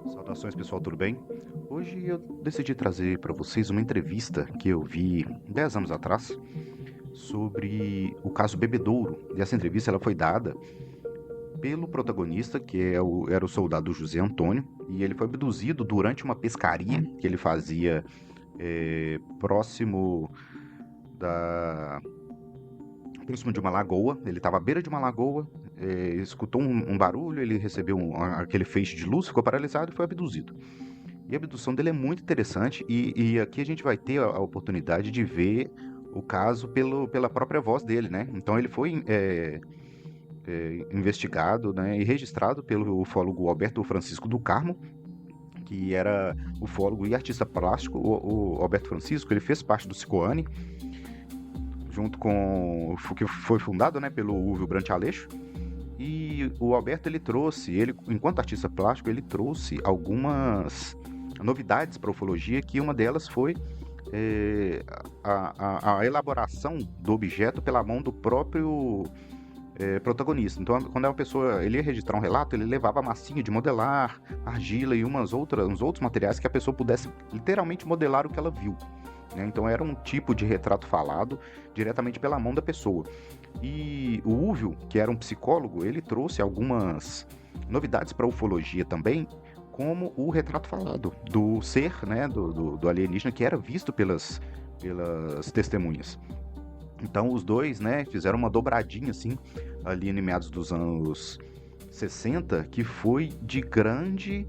Saudações, pessoal, tudo bem? Hoje eu decidi trazer para vocês uma entrevista que eu vi 10 anos atrás sobre o caso Bebedouro. E essa entrevista ela foi dada pelo protagonista, que era o soldado José Antônio, e ele foi abduzido durante uma pescaria que ele fazia próximo de uma lagoa. Ele estava à beira de uma lagoa, escutou um barulho, ele recebeu aquele feixe de luz, ficou paralisado e foi abduzido. E a abdução dele é muito interessante, e aqui a gente vai ter a oportunidade de ver o caso pela própria voz dele, né? Então ele foi investigado, né, e registrado pelo ufólogo Alberto Francisco do Carmo, que era ufólogo e artista plástico. O Alberto Francisco, ele fez parte do Cicoane, junto com que foi fundado, né, pelo Úvio Brant Aleixo. E o Alberto, enquanto artista plástico, ele trouxe algumas novidades para a ufologia, que uma delas foi a elaboração do objeto pela mão do próprio protagonista. Então, quando uma pessoa ele ia registrar um relato, ele levava massinha de modelar, argila e uns outros materiais que a pessoa pudesse literalmente modelar o que ela viu, né? Então era um tipo de retrato falado diretamente pela mão da pessoa. E o Úvio, que era um psicólogo, ele trouxe algumas novidades para a ufologia também, como o retrato falado do ser, né, do alienígena, que era visto pelas testemunhas. Então os dois, né, fizeram uma dobradinha assim, ali em meados dos anos 60, que foi de grande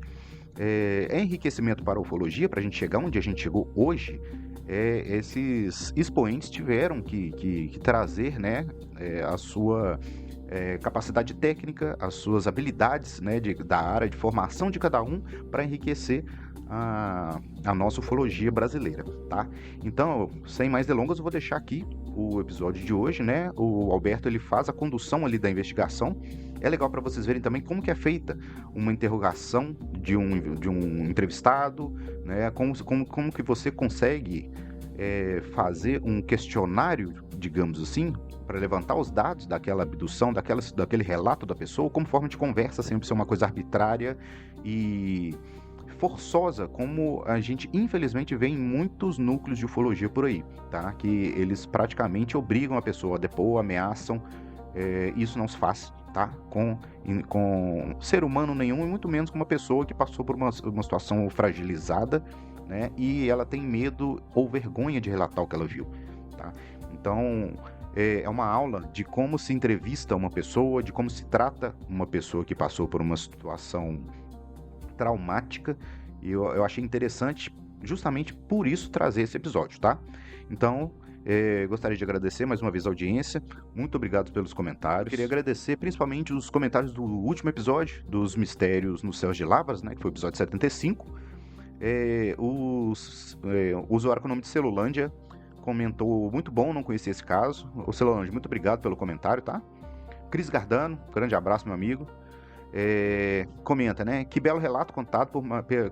enriquecimento para a ufologia, para a gente chegar onde a gente chegou hoje. Esses expoentes tiveram que trazer, né, a sua capacidade técnica, as suas habilidades, né, da área de formação de cada um, para enriquecer a nossa ufologia brasileira, tá? Então, sem mais delongas, eu vou deixar aqui o episódio de hoje, né? O Alberto, ele faz a condução ali da investigação. É legal para vocês verem também como que é feita uma interrogação de um entrevistado, né? Como que você consegue fazer um questionário, digamos assim, para levantar os dados daquela abdução, daquele relato da pessoa, como forma de conversa, sempre ser uma coisa arbitrária e forçosa, como a gente infelizmente vê em muitos núcleos de ufologia por aí, tá? Que eles praticamente obrigam a pessoa a depor, ameaçam. Isso não se faz, tá? Com ser humano nenhum, e muito menos com uma pessoa que passou por uma situação fragilizada, né? E ela tem medo ou vergonha de relatar o que ela viu, tá? Então, é uma aula de como se entrevista uma pessoa, de como se trata uma pessoa que passou por uma situação traumática, e eu achei interessante justamente por isso trazer esse episódio, tá? Então, gostaria de agradecer mais uma vez a audiência, muito obrigado pelos comentários. Queria agradecer principalmente os comentários do último episódio, dos Mistérios nos Céus de Lavras, né, que foi o episódio 75. O usuário com o nome de Celulândia comentou: muito bom, não conhecia esse caso. O Celulândia, muito obrigado pelo comentário, tá? Cris Gardano, grande abraço, meu amigo. Comenta, né? Que belo relato contado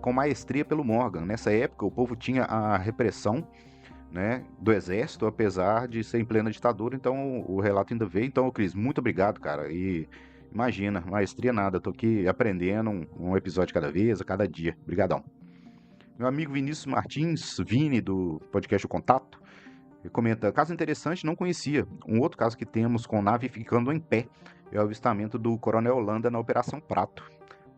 com maestria pelo Morgan. Nessa época, o povo tinha a repressão, né, do exército, apesar de ser em plena ditadura. Então, o relato ainda veio. Então, Cris, muito obrigado, cara. E imagina, maestria nada. Tô aqui aprendendo um episódio cada vez, a cada dia. Obrigadão. Meu amigo Vinícius Martins, Vini, do podcast O Contato, ele comenta: caso interessante, não conhecia. Um outro caso que temos com nave ficando em pé é o avistamento do Coronel Holanda na Operação Prato.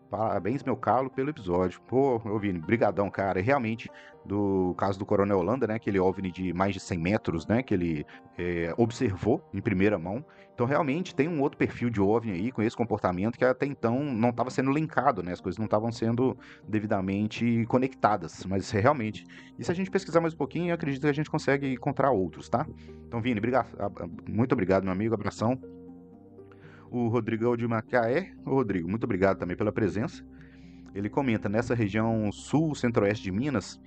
Parabéns, meu calo, pelo episódio. Pô, Vini, brigadão, cara. Realmente, do caso do Coronel Holanda, né, aquele OVNI de mais de 100 metros, né, que ele observou em primeira mão. Então, realmente, tem um outro perfil de OVNI aí, com esse comportamento, que até então não estava sendo linkado, né, as coisas não estavam sendo devidamente conectadas. Mas, realmente, e se a gente pesquisar mais um pouquinho, eu acredito que a gente consegue encontrar outros, tá? Então, Vini, muito obrigado, meu amigo, abração. O Rodrigão de Macaé. Ô, Rodrigo, muito obrigado também pela presença. Ele comenta: nessa região sul, centro-oeste de Minas,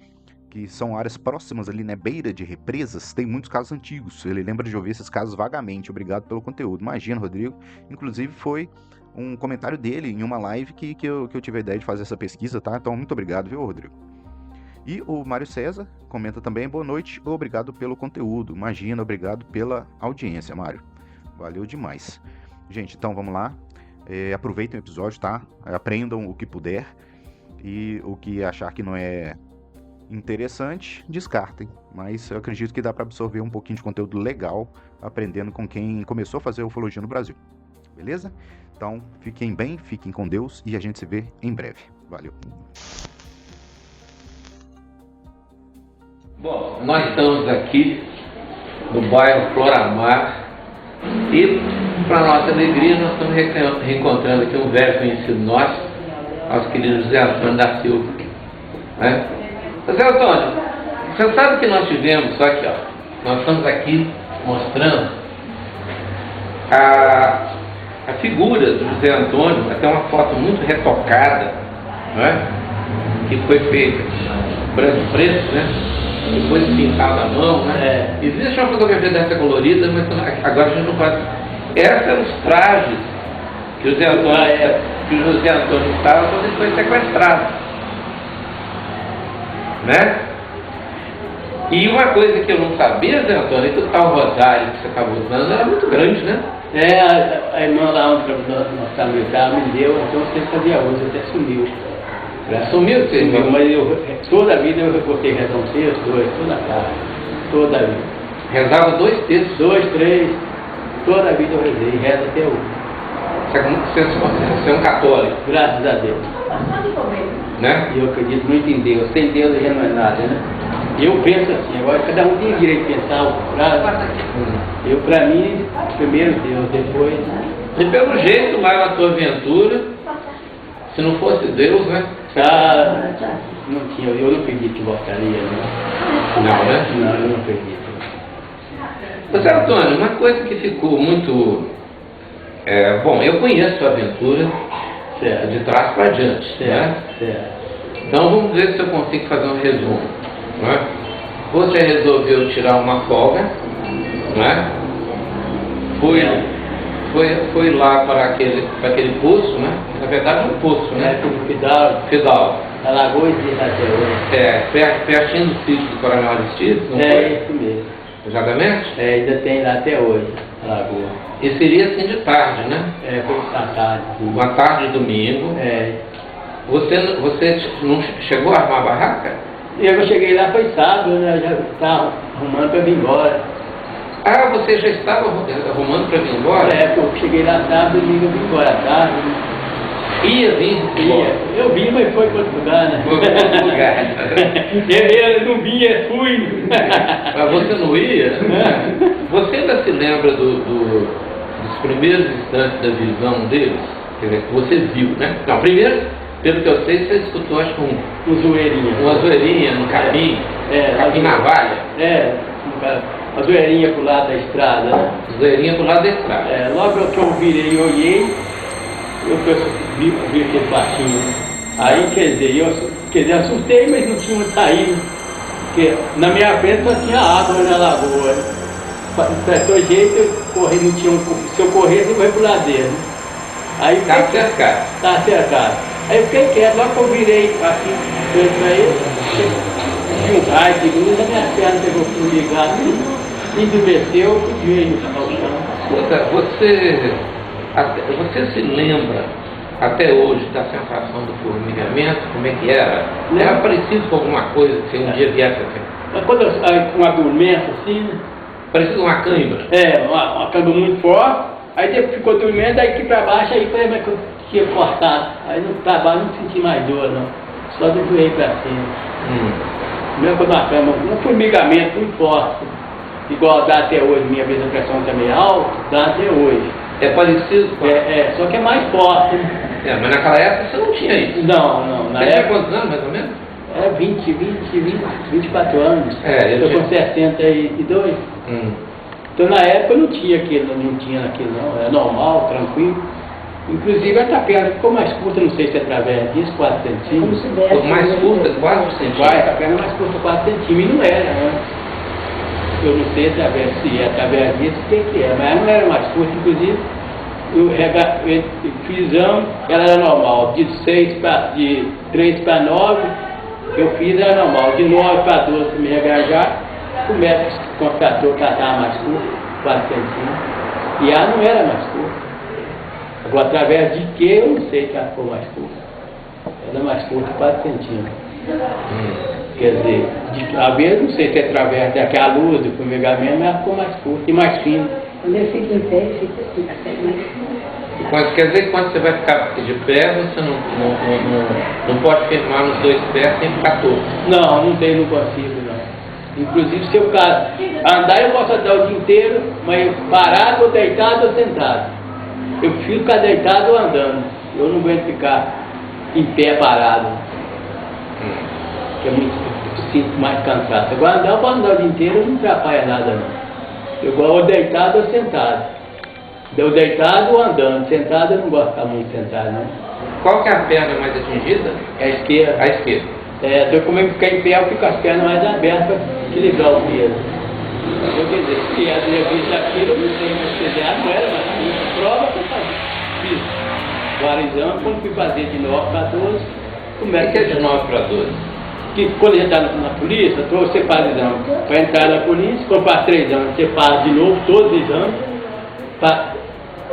que são áreas próximas ali, né, beira de represas, tem muitos casos antigos. Ele lembra de ouvir esses casos vagamente. Obrigado pelo conteúdo. Imagina, Rodrigo. Inclusive, foi um comentário dele em uma live que eu tive a ideia de fazer essa pesquisa, tá? Então, muito obrigado, viu, Rodrigo? E o Mário César comenta também: boa noite, obrigado pelo conteúdo. Imagina, obrigado pela audiência, Mário. Valeu demais. Gente, então vamos lá. Aproveitem o episódio, tá? Aprendam o que puder. E o que achar que não é interessante, descartem. Mas eu acredito que dá para absorver um pouquinho de conteúdo legal aprendendo com quem começou a fazer ufologia no Brasil. Beleza? Então, fiquem bem, fiquem com Deus e a gente se vê em breve. Valeu! Bom, nós estamos aqui no bairro Floramar e, para nossa alegria, nós estamos reencontrando aqui um velho conhecido nosso, nosso querido José Antônio da Silva. Né? José Antônio, você sabe que nós tivemos, só que nós estamos aqui mostrando a figura do José Antônio, até uma foto muito retocada, né? Que foi feita branco e preto, né? Depois pintada à mão, né? Existe uma fotografia dessa colorida, mas agora a gente não pode. Esses eram os trajes que o José Antônio estava quando ele foi sequestrado, né? E uma coisa que eu não sabia, José Antônio, é que o tal rosário que você estava usando era muito grande, né? A irmã lá onde nós estávamos, me deu, então você fazia uso, até sumiu. Sumiu, mas toda a vida eu reportei rezar um texto, dois, toda a tarde, toda a vida. Rezava 2 textos? 2, 3, toda a vida eu rezei, rezo até hoje. Você é um católico? Graças a Deus. Né? E eu acredito muito em Deus, sem Deus já não é nada, né? Eu penso assim, agora cada um tem direito de pensar o contrário. Eu, para mim, primeiro Deus, depois. E pelo jeito, lá na tua aventura, se não fosse Deus, né? Não tinha, eu não acredito que voltaria, né? Não, né? Não, eu não acredito. José Antônio, uma coisa que ficou muito. Bom, eu conheço a aventura de trás para diante, né? Certo. Então vamos ver se eu consigo fazer um resumo. Né? Você resolveu tirar uma folga, né? Foi lá para aquele poço, né? Na verdade é um poço, né? Fidalgo. Alagoas de Itateus. Pertinho do sítio do Coronel Aristides, não foi? Isso mesmo. Exatamente? Ainda tem lá até hoje, Alagoas. E seria assim de tarde, né? Foi à tarde. Uma tarde de domingo. Você não chegou a armar a barraca? Eu cheguei lá, foi sábado, né? Já estava arrumando para vir embora. Ah, você já estava arrumando para vir embora? Eu cheguei lá sábado e eu vim embora à tarde. Ia. Eu vim, mas foi para outro lugar, né? Foi para outro lugar. Eu não vinha, fui. Mas você não ia? Você ainda se lembra dos primeiros instantes da visão deles? Quer dizer, que você viu, né? Não, primeiro, pelo que eu sei, você escutou, acho que uma zoeirinha no capim, capim na valha. Uma zoeirinha pro lado da estrada, né? Zoeirinha pro lado da estrada. Logo que eu virei e olhei, eu vi aquele baixinho. Aí, quer dizer, assustei, mas não tinha onde sair. Porque na minha frente só tinha água na lagoa. Prestou jeito, eu corri, não tinha se eu corresse, eu corri pro ladeiro. Aí estava cercado. Estava cercado. Aí eu fiquei quieto, logo que eu virei assim, pra ele, vi um raio de luz, a minha perna pegou tudo ligado, endureceu, veio ao chão. Você se lembra até hoje da sensação do formigamento? Como é que era? Era parecido com alguma coisa que você um dia viesse a ter? Mas quando eu adormento assim, né? Parecido com uma cãibra? Uma cãibra muito forte, aí depois ficou dormindo, aí aqui pra baixo, aí foi que eu tinha cortado. Aí pra baixo não senti mais dor, não. Só doei pra cima. Mesmo quando uma cama, um formigamento muito forte. Igual dá até hoje, minha vez a pressão também alta, dá até hoje. É parecido com... só que é mais forte. Mas naquela época você não tinha isso? Não. Você tinha quantos anos, mais ou menos? 24 anos. Eu tô com 62. Então na época não tinha aquilo, não. Era normal, tranquilo. Inclusive a perna ficou mais curta, não sei se é através disso, 4 centímetros. Ficou mais curta, 4 centímetros? A perna mais curta, 4 centímetros, e não era, né? Eu não sei se é através disso, o que é, mas não era mais curta, inclusive. Eu fiz ela era normal, de 3 para 9, eu fiz era normal, de 9 para 12 para me regajar, o médico constatou que ela estava mais curta, 4 centímetros, e ela não era mais curta. Agora, através de que, eu não sei que ela ficou mais curta. Ela é mais curta 4 centímetros. Quer dizer, a vez, não sei se é através daquela luz do fumegamento, mas ela ficou mais curta e mais fina. Quando eu fico em pé, fica assim, até mais. Quer dizer que quando você vai ficar de pé, você não pode firmar nos 2 pés sem ficar torto. Não consigo, não. Inclusive, se eu andar, eu posso andar o dia inteiro, mas parado, ou deitado, ou sentado. Eu prefiro ficar deitado ou andando. Eu não aguento ficar em pé parado. Porque é muito, eu sinto mais cansado. Agora andar, eu posso andar o dia inteiro, não atrapalha nada, não. Eu gosto ou deitado ou sentado. Eu deitado ou andando. Sentado, eu não gosto de ficar muito sentado, não. Qual que é a perna mais atingida? É a esquerda. A esquerda. Se eu comer ficar em pé, eu fico com as pernas mais abertas para equilibrar o peso. Eu quer dizer, se a entrevista aquilo, eu não sei, mas quer dizer, não era, mas prova que eu fiz. Agora, exame, quando fui fazer de 9 para 12, começa. O que é de 9 para 12? Que quando a gente está na polícia, você faz exame para entrar na polícia, quando faz 3 anos, você faz de novo todos os exames,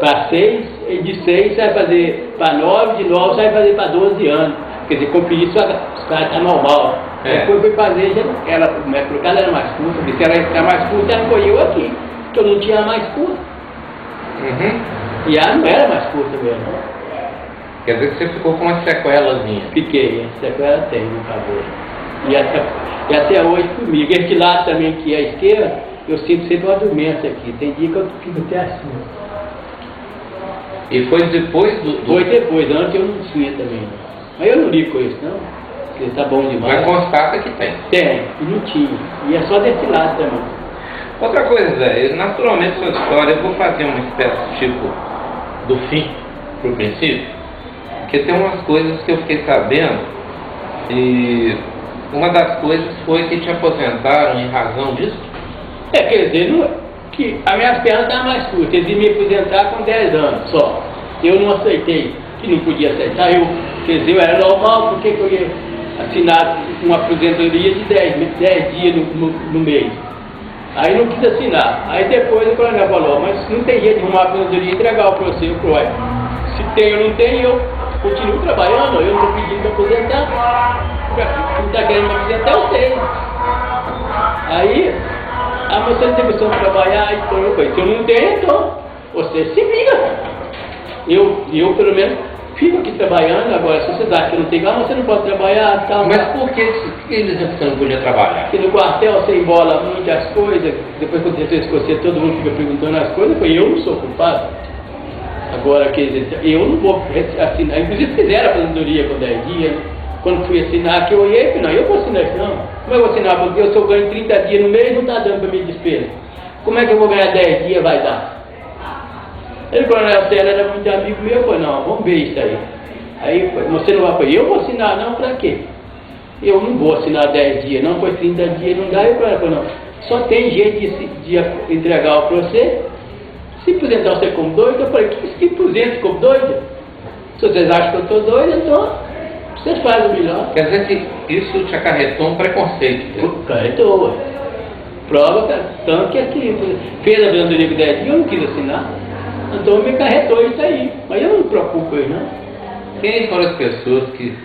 para 6, e de 6 você vai fazer para 9, de 9 você vai fazer para 12 anos. Quer dizer, com isso os caras estão normal. Depois foi fazer, ela, por causa era mais curta, se ela era mais curta, ela foi eu aqui, que eu não tinha mais curta. E ela não era mais curta mesmo. Quer dizer que você ficou com uma sequelazinha. Fiquei, a sequela tem no cabelo. E até hoje comigo. Este lado também, que é a esquerda, eu sinto sempre uma dormência aqui. Tem dia que eu fico até assim. E foi depois do... Foi depois, antes eu não tinha também. Mas eu não ligo com isso, não. Porque tá bom demais. Mas constata que tem. Tem, e não tinha. E é só desse lado também. Outra coisa, Zé, naturalmente sua história, eu vou fazer uma espécie tipo do fim pro princípio, porque tem umas coisas que eu fiquei sabendo, e uma das coisas foi que te aposentaram em razão disso. Quer dizer, que as minhas pernas estavam mais curtas, eles iam me aposentar com 10 anos só. Eu não aceitei, que não podia aceitar, quer dizer, eu era normal, porque eu ia assinar uma aposentadoria de 10 dias no mês. Aí não quis assinar. Aí depois o coronel falou, mas não tem jeito de arrumar a aposentadoria e entregar para você. Eu falei, se tem ou não tem, eu continuo trabalhando, eu não estou pedindo para aposentar. Se não está querendo me aposentar, eu sei. Aí, você não tem questão de trabalhar, então eu falei, se eu não tenho, então você se vira. Eu pelo menos, fico aqui trabalhando, agora se você dá que não tem carro, você não pode trabalhar, tal. Mas por que eles diziam que você não podia trabalhar? Porque no quartel você embola muitas coisas, depois quando você esquece, todo mundo fica perguntando as coisas, eu falei, eu não sou culpado. Agora, quer dizer, eu não vou assinar, inclusive fizeram a aposentadoria com 10 dias, quando fui assinar aqui, eu olhei e falei, não, eu vou assinar isso não. Como eu vou assinar? Porque eu só ganho 30 dias no mês, não está dando para minha despesa. Como é que eu vou ganhar 10 dias, vai dar? Ele, o coronel Sérgio era muito amigo meu, eu falei, não, vamos ver isso aí. Aí, você não vai fazer, eu vou assinar não, para quê? Eu não vou assinar 10 dias, não, pois 30 dias não dá. Eu falei, não, só tem jeito de entregar para você. Se aposentar você como doido, eu falei, que aposento como doido? Se vocês acham que eu estou doido, então vocês fazem o melhor. Quer dizer que isso te acarretou um preconceito? Acarretou, prova, tanto que aqui fez a aposentadoria com 10 dias, eu não quis assinar. Então me acarretou isso aí, mas eu não me preocupo com isso, não. Quem foram as pessoas que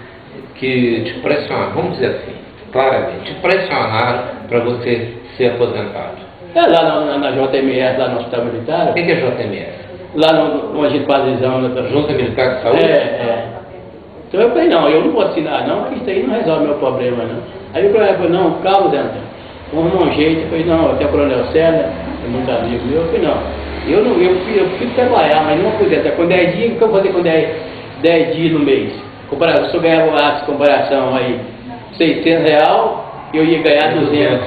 te pressionaram, vamos dizer assim, claramente, te pressionaram para você ser aposentado? Lá na JMS, lá no Hospital Militar. O que é JMS? Lá onde a gente faz exame. Junta Militar de Saúde? Então eu falei, não, eu não vou assinar não, porque isso aí não resolve meu problema, não. Aí o coronel falou, não, calma, Zé Antônio, vamos arrumar um jeito. Eu falei, não, até o coronel Sérgio, é muito amigo meu. Eu falei, não. Eu fico trabalhar, mas não aposentar. Com 10 dias, o que eu vou fazer com 10 dias no mês? Se eu ganhava a comparação aí, R$600, eu ia ganhar 200.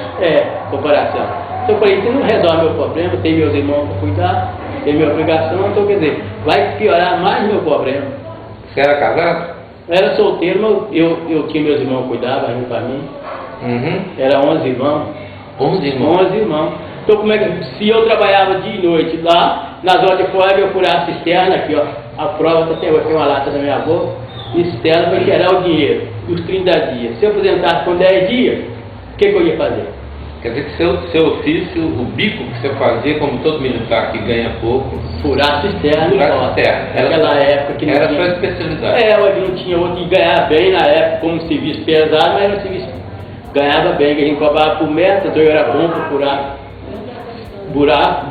Comparação. Então eu falei, isso não resolve meu problema, tem meus irmãos para cuidar, tem minha obrigação, então quer dizer, vai piorar mais meu problema. Você era casado? Eu era solteiro, mas eu tinha meus irmãos que cuidavam junto para mim. Era 11 irmãos. 11 irmãos? 11 irmãos. Então, como é que, se eu trabalhava dia e noite lá, nas horas de folga eu furava a cisterna, aqui ó, a prova tem uma lata da minha boca, e cisterna para gerar o dinheiro, e os 30 dias. Se eu aposentasse com 10 dias, o que eu ia fazer? Quer dizer que seu ofício, o bico que você fazia, como todo militar que ganha pouco, Furar cisterna. furar cisterna. Naquela época que não Era a tinha... sua especialidade. Onde não tinha outro que ganhava bem na época, como serviço pesado, mas era um serviço ganhava bem, que a gente cobrava por metro, então eu era bom para furar buraco,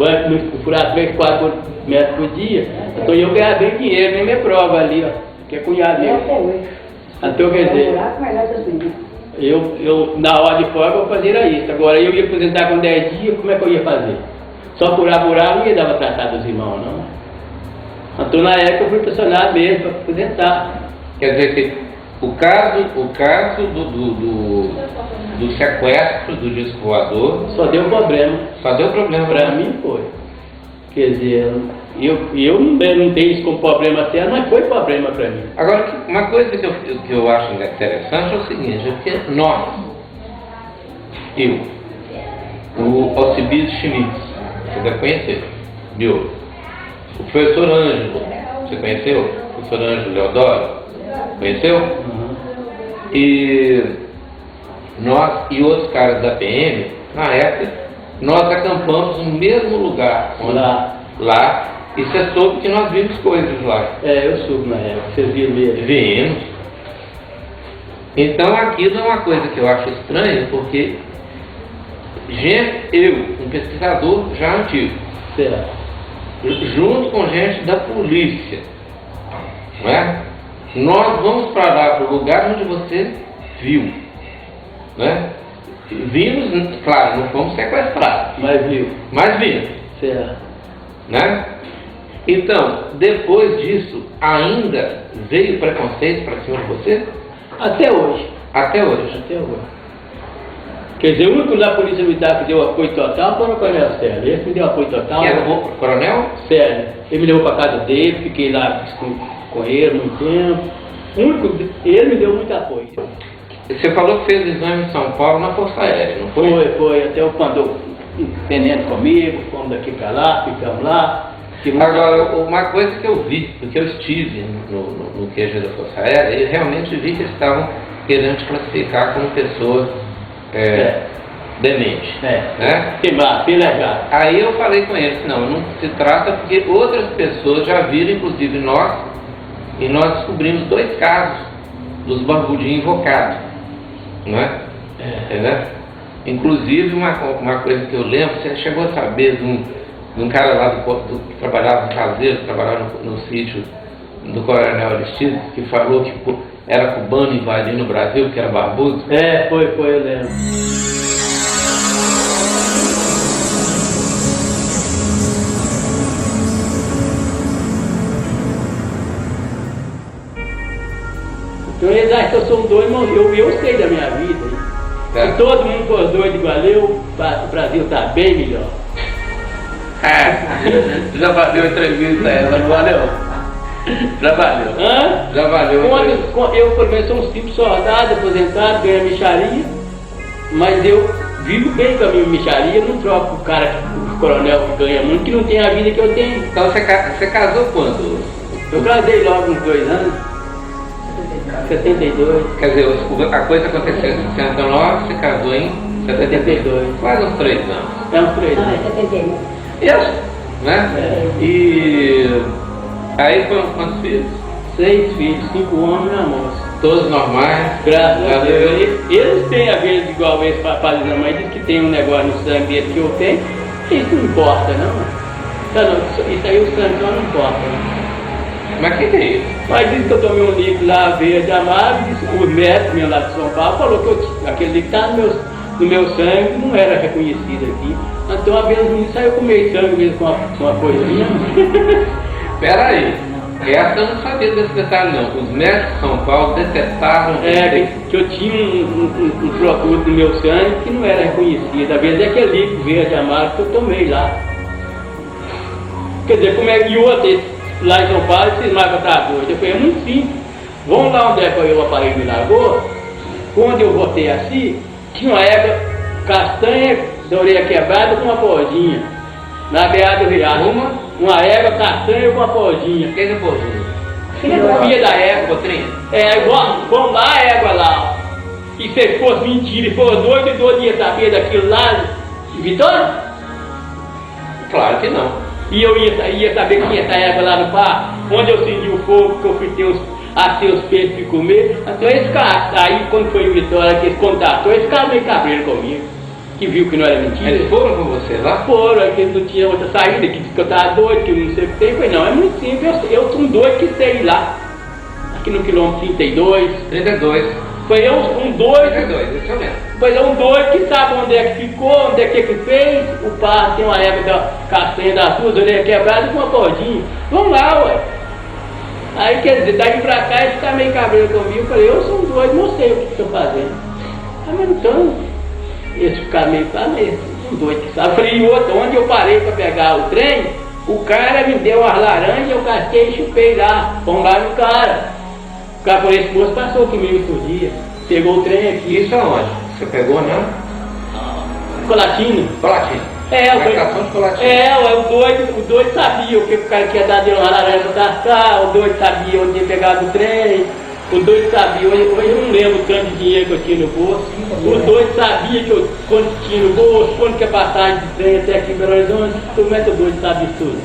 furar 3, 4 metros por dia. Então eu ganhava bem dinheiro, nem minha prova ali, ó, que é cunhado É meu. até hoje. Então quer dizer, Buraco, mas nós assim. eu na hora de folga eu fazia isso. Agora eu ia aposentar com 10 dias, como é que eu ia fazer? Só furar buraco não ia dar para tratar dos irmãos, não. Então na época eu fui pressionado mesmo para aposentar. Quer dizer que o caso do sequestro do disco voador Só deu problema. só deu problema Para mim foi. Quer dizer, eu não tenho isso como problema sério, mas foi problema para mim. Agora, uma coisa que eu acho interessante é o seguinte, é que nós, o Alcibiades Schmitz, você deve conhecer, viu? O professor Ângelo, você conheceu? O professor Ângelo Leodoro, conheceu? E nós e outros caras da PM, na época, nós acampamos no mesmo lugar, lá, e você soube que nós vimos coisas lá. Eu soube na época, vocês viram mesmo. Vimos. Então aquilo é uma coisa que eu acho estranha, porque um pesquisador já antigo, Certo. junto com gente da polícia, não é? Nós vamos para lá, para o lugar onde você viu, né? Vimos, claro, não fomos sequestrados, Mas viu. mas vimos, Certo. né? Então, depois disso, ainda veio preconceito para cima de você? Até hoje. Até hoje. Até hoje. Quer dizer, o único da Polícia Militar que deu apoio total foi o Coronel Sérgio. Esse me deu apoio total. Que era o coronel? Sérgio. Ele me levou para casa dele, fiquei lá com ele muito tempo. O único, ele me deu muito apoio. Você falou que fez exame em São Paulo na Força Aérea, não foi? Foi. Até eu mandou um tenente comigo, fomos daqui para lá, ficamos lá. Agora, uma coisa que eu vi, porque eu estive no QG da Força Aérea, eu realmente vi que eles estavam querendo te classificar como pessoa demente. Né? Legal. Aí eu falei com eles, não se trata porque outras pessoas já viram, inclusive nós, e nós descobrimos 2 casos dos barbudinhos invocados, não é? Entendeu? Inclusive uma coisa que eu lembro, você chegou a saber de um cara lá que trabalhava, um caseiro, que trabalhava no sítio do Coronel Aristides, que falou que era cubano invadindo o Brasil, que era barbudo? Foi, eu lembro. Então eles acham que eu sou um doido, mas eu sei da minha vida. Se todo mundo for doido igual eu, o Brasil está bem melhor. Já valeu a entrevista ela, não valeu? Já valeu. Hã? Já valeu. Eu, por exemplo, sou um simples soldado, aposentado, ganho micharia, mas eu vivo bem com a minha micharia, não troco o cara, o coronel que ganha muito, que não tem a vida que eu tenho. Então você casou quando? Eu casei logo uns 2 anos. 72. Quer dizer, a coisa aconteceu em 69, você casou em 72. Quase uns 3 anos. É uns 3 anos. 71. Isso, né? E aí foram quantos filhos? 6 filhos, 5 homens e uma moça. Todos normais. Graças a Deus. Eles têm a vida igual esse papai da mãe, diz que tem um negócio no sangue dele que eu tenho. Isso não importa, não. Isso aí o sangue não importa, não. Mas o que é isso? Mas disse que eu tomei um líquido lá verde amargo, o médico meu lá de São Paulo falou que aquele líquido está no meu sangue, não era reconhecido aqui. Então uma vez o saiu com meio sangue mesmo com uma coisinha. Espera aí, essa eu não sabia desse detalhe não. Os médicos de São Paulo detectavam que eu tinha um produto no meu sangue que não era reconhecido. Às vezes é aquele líquido verde amargo que eu tomei lá. Quer dizer, como é que o outro lá em São Paulo, esses marcas tá doido. Eu falei, é muito simples. Vamos lá onde é que o aparelho me largou. Quando eu voltei assim, tinha uma égua castanha da orelha quebrada com uma podinha. Na beirada do riacho. Uma égua castanha com uma podinha. Quem é podinha? Filha da égua. Potrinha? Igual, vamos lá a égua lá. E se fosse mentira e for doido, o doido ia saber daquilo lá de Vitória? Claro que não. E eu ia saber que tinha essa égua lá no bar, onde eu acendi o fogo, que eu fui ter os peixes para comer. Então esse cara, aí quando foi em Vitória, que eles contatou, esse cara meio cabreiro comigo, que viu que não era mentira. Eles foram com você lá? Foram, que não tinha outra saída, que disse que eu estava doido, que eu não sei o que tem. Eu falei, não, é muito simples, eu sou um doido que sei ir lá. Aqui no quilômetro 32. 32. Foi eu, um doido. 32, isso mesmo. Foi um doido que sabe onde é que ficou, onde é que fez. O pai tem uma égua da castanha das duas, orelha quebrada com uma cordinha. Vamos lá, ué. Aí, quer dizer, daqui pra cá ele fica meio cabreiro comigo. Eu falei, eu sou um doido, não sei o que estou fazendo. Ah, mas então, eles ficaram meio um doido que sabe. Eu falei, e outro, onde eu parei para pegar o trem, o cara me deu as laranjas, eu casquei e chupei lá, pombar no cara. O cara por esse moço passou comigo outro dia, pegou o trem aqui. Isso aonde? Você pegou, não? Colatina. Colatina. O doido sabia o que o cara tinha dado uma laranja para tascar, o doido sabia onde tinha pegado o trem, o doido sabia, hoje eu não lembro o tanto de dinheiro que eu tinha no bolso, o doido sabia que quando tinha no bolso, quando que a passagem de trem até aqui em Belo Horizonte, como é que o doido sabia tudo?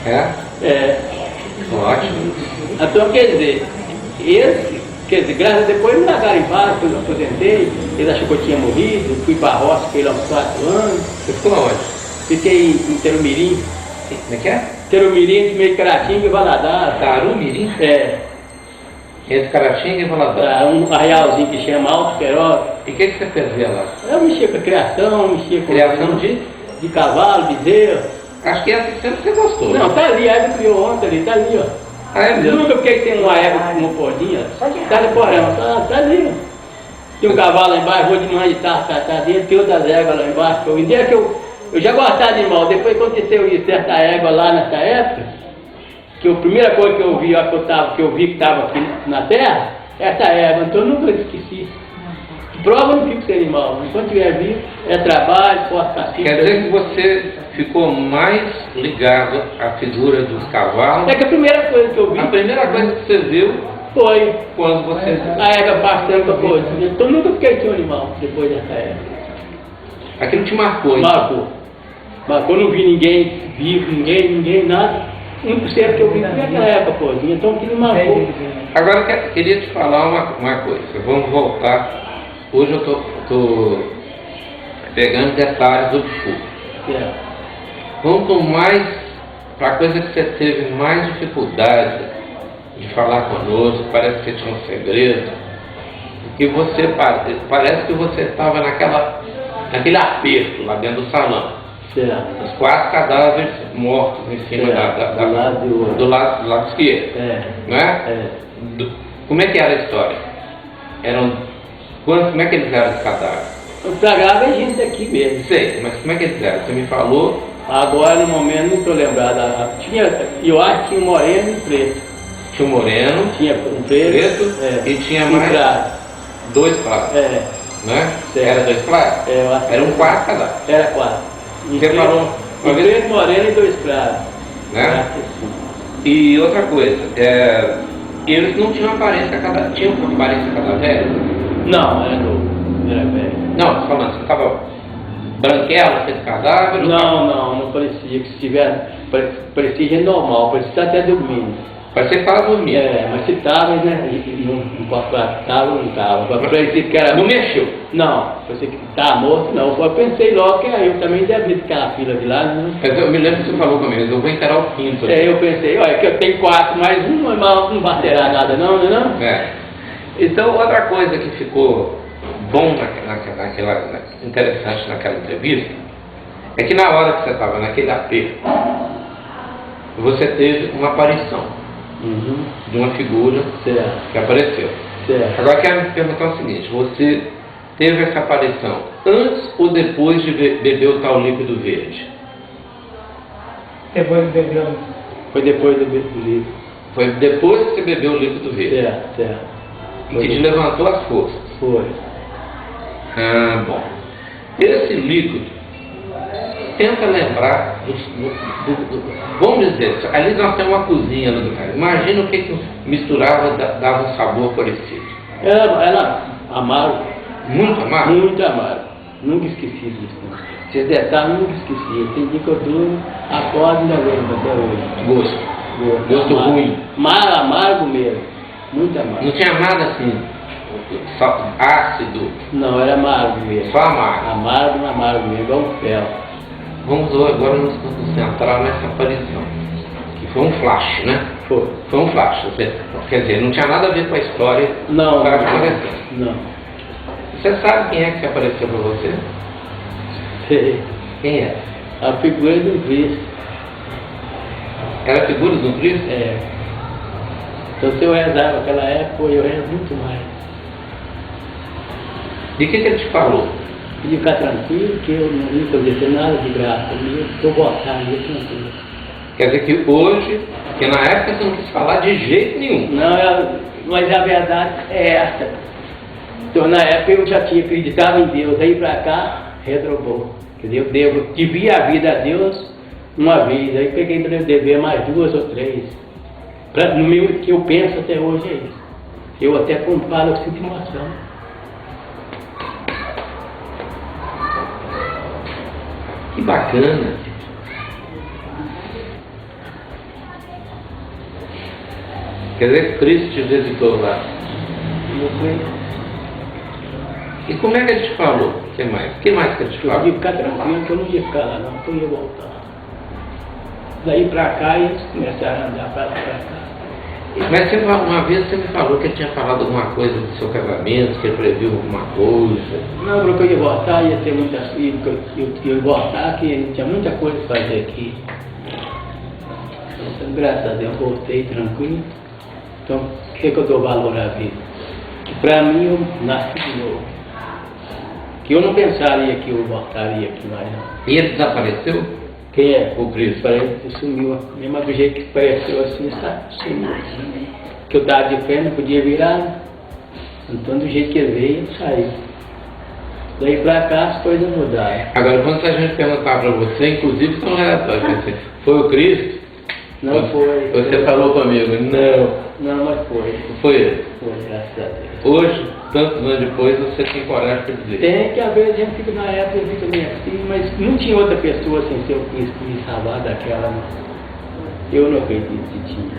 É? Ótimo. Então, quer dizer, graças a Deus me largaram em paz, depois eu aposentei, eles acharam que eu tinha morrido, fui para a roça, fiquei lá uns 4 anos. Você ficou aonde? Fiquei em Terumirim. Como é que é? Terumirim, de meio Caratinga e Valadares. Tarumirim? É. Entre Caratinga e Valadares. Um arraialzinho que chama Alto Feroz. E o que você fazia lá? Eu mexia com a criação, mexia com... Criação de cavalo, bezerro. Acho que essa você gostou. Não, tá ali, a égua criou ontem ali, tá ali, ó. Ah, é mesmo? Nunca porque tem uma égua com uma cordinha, tá no porão, tá ali, ó. Tem um cavalo lá embaixo, vou de manhã de tarde, tá dentro, tem outras éguas lá embaixo. O dia que eu já gostava de animal, depois aconteceu isso, essa égua lá nessa época, que a primeira coisa que eu vi, que eu vi que estava aqui na terra, essa égua, então eu nunca esqueci. Prova eu não fico sem animal, enquanto tiver vivo, é trabalho, posso castigo. Quer dizer que você ficou mais ligado à figura dos cavalos? É que a primeira coisa que eu vi... A primeira coisa que você viu foi quando você... a égua bastante com a coisa. Então eu nunca fiquei sem animal depois dessa égua. Aquilo te marcou, hein? Marcou, não vi ninguém vivo, ninguém, nada. 1% que eu vi foi aquela época, pôzinha. Então aquilo marcou. Agora eu queria te falar uma coisa. Vamos voltar. Hoje eu tô pegando detalhes do Bifu. Quanto mais, para a coisa que você teve mais dificuldade de falar conosco, parece que você tinha um segredo, que você parece que você estava naquele aperto lá dentro do salão. Os 4 cadáveres mortos em cima do lado esquerdo. Não é? Como é que era a história? Como é que eles eram os cadáveres? O cadáver é gente aqui mesmo. Sei, mas como é que eles eram? Você me falou. Agora no momento não estou lembrado. Eu acho que tinha um moreno e um preto. Tinha um moreno, tinha um preto e tinha mais claro. 2 claros. Né? Era 2 claros? Eu acho. Eram 4 cadáveres. Era 4. Você falou um preto, moreno e 2 claros. Né? E outra coisa, eles não tinham aparência cadavérica? Não, era novo, era velho. Não, tô falando, você estava branquela, fez cadáver? Não parecia que se tivesse, parecia gente normal, parecia até dormindo. Parecia que estava dormindo. Mas se estava, né, não posso falar que estava ou não estava, parecia que era... Não mexeu? Não, parecia que estava morto, não, eu pensei logo que eu também deve vir aquela fila de lá, né? Eu me lembro que você falou comigo, eu vou encarar o quinto. Eu pensei, olha, que eu tenho 4 mais um, mas não baterá nada não, né? Então, outra coisa que ficou bom interessante naquela entrevista é que na hora que você estava naquele aperto, você teve uma aparição de uma figura que apareceu. Agora eu quero me perguntar o seguinte, você teve essa aparição antes ou depois de beber o tal líquido verde? Depois de beber. Foi depois do líquido. Foi depois que você bebeu o líquido verde? E que te levantou as forças? Foi. Bom. Esse líquido, tenta lembrar, vamos dizer, ali nós temos uma cozinha no lugar. Imagina o que misturava, dava um sabor parecido. Era amargo. Muito amargo? Muito amargo. Nunca esqueci disso. Não. Esses detalhes nunca esqueci. Tem dia que eu durmo, acordo e ainda lembro até hoje. Gosto ruim. Amargo mesmo. Muito amargo. Não tinha nada assim, só ácido? Não, era amargo mesmo. Só amargo? Amargo mesmo, igual um fel. Vamos agora nos concentrar nessa aparição, que foi um flash, né? Foi. Foi um flash, quer dizer, não tinha nada a ver com a história Não. que estava acontecendo. Não. Você sabe quem é que apareceu para você? Sei. Quem é? A figura do Cristo. Era a figura do Cristo? É. Então se eu rezava naquela época, eu rezo muito mais. De que ele te falou? Podia ficar tranquilo, que eu não ia fazer nada de graça. Eu estou voltando, eu tranquilo. Quer dizer que hoje, que na época você não quis falar de jeito nenhum. Não, mas a verdade é essa. Então na época eu já tinha acreditado em Deus, aí pra cá, retrobou. Quer dizer, eu devia a vida a Deus uma vez, aí peguei para dever mais 2 ou 3. No meu que eu penso até hoje é isso. Eu até comparo essa informação. Que bacana. Quer dizer que Cristo te visitou lá. E como é que ele te falou? O que mais? O que mais que ele te Eu falou? podia ficar tranquilo, que eu não ia ficar lá não, que eu ia voltar. Daí pra cá eles começaram a andar pra lá pra cá. Mas uma vez você me falou que ele tinha falado alguma coisa do seu casamento, que ele previu alguma coisa. Não, porque eu ia voltar, ia ter muitas filhas, eu ia voltar, que tinha muita coisa para fazer aqui. Então, graças a Deus, eu voltei tranquilo. Então, o que eu dou valor à vida? Para mim, eu nasci de novo. Que eu não pensaria que eu voltaria aqui mais, não. E ele desapareceu? Quem é? O Cristo. Parece que sumiu, mesmo do jeito que apareceu assim, sumiu. Que eu estava de pé, não podia virar. Então, do jeito que ele veio, eu saí. Daí pra cá as coisas mudaram. Agora, quando a gente perguntar para você, inclusive são relatórios, foi o Cristo? Não foi. Você falou comigo, não. Não, mas foi. Foi ele. Foi, graças a Deus. Hoje, tantos anos depois, você tem coragem para dizer. Tem que às vezes a gente fica na época, eu fico meio assim, mas não tinha outra pessoa sem ser o Cristo que me salvar daquela, não. Eu não acredito que tinha.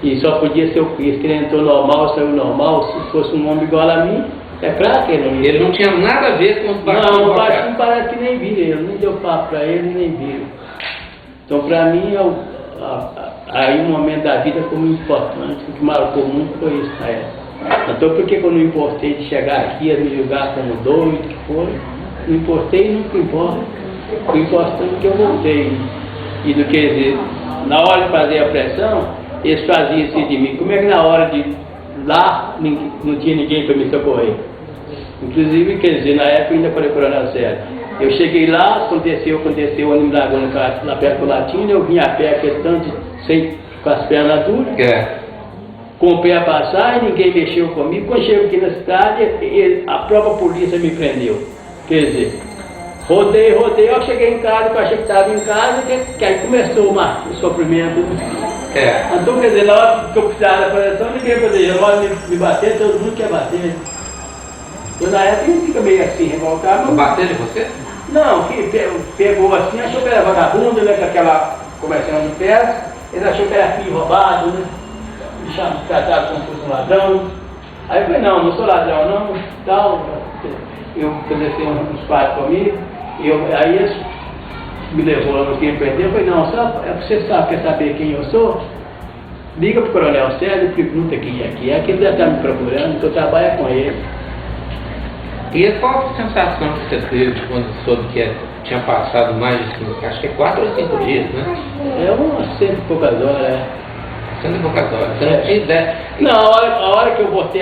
E só podia ser o Cristo, que ele entrou normal, saiu normal, se fosse um homem igual a mim, é claro que ele não ia. Ele não tinha nada a ver com os baixos. Não, o baixinho parece que nem viram ele, nem deu papo para ele, nem viram. Então, para mim, aí um momento da vida foi muito importante, o que marcou muito foi isso na época. Então, por que eu não importei de chegar aqui a me julgar como doido, que foi? Não importei, nunca importa. O importante é que eu voltei. E do que dizer, na hora de fazer a pressão, eles faziam isso de mim. Como é que na hora de lá não tinha ninguém para me socorrer? Inclusive, quer dizer, na época ainda falei para o Coronel Sérgio. Eu cheguei lá, aconteceu, o ônibus lá perto do Latino, eu vim a pé aquele tanto, com as pernas duras. Comprei a passagem, ninguém mexeu comigo. Quando chego aqui na cidade, a própria polícia me prendeu. Quer dizer, rodei, eu cheguei em casa, eu achei que estava em casa, que aí começou o sofrimento. Então, quer dizer, na hora que eu precisava da proteção, ninguém poderia, na hora de me bater, todo mundo quer bater. Eu na época não fica meio assim, revoltado. Bater de você? Não, que pegou assim, achou que era vagabundo, né, com aquela comerciante de peças, ele achou que era filho roubado, né? Me trataram como se fosse um ladrão. Aí eu falei, não sou ladrão não, tal. Eu comecei uns pais comigo, aí eles me levou lá no que prender, eu falei, não, só você quer saber quem eu sou? Liga pro Coronel Sérgio e pergunta quem é que é, que ele já está me procurando, que eu trabalho com ele. E qual a sensação que você teve quando soube que tinha passado mais de acho que 4 ou 5 dias, né? É umas 100 e poucas horas, 100 e poucas horas, você não tinha ideia. Não, a hora que eu voltei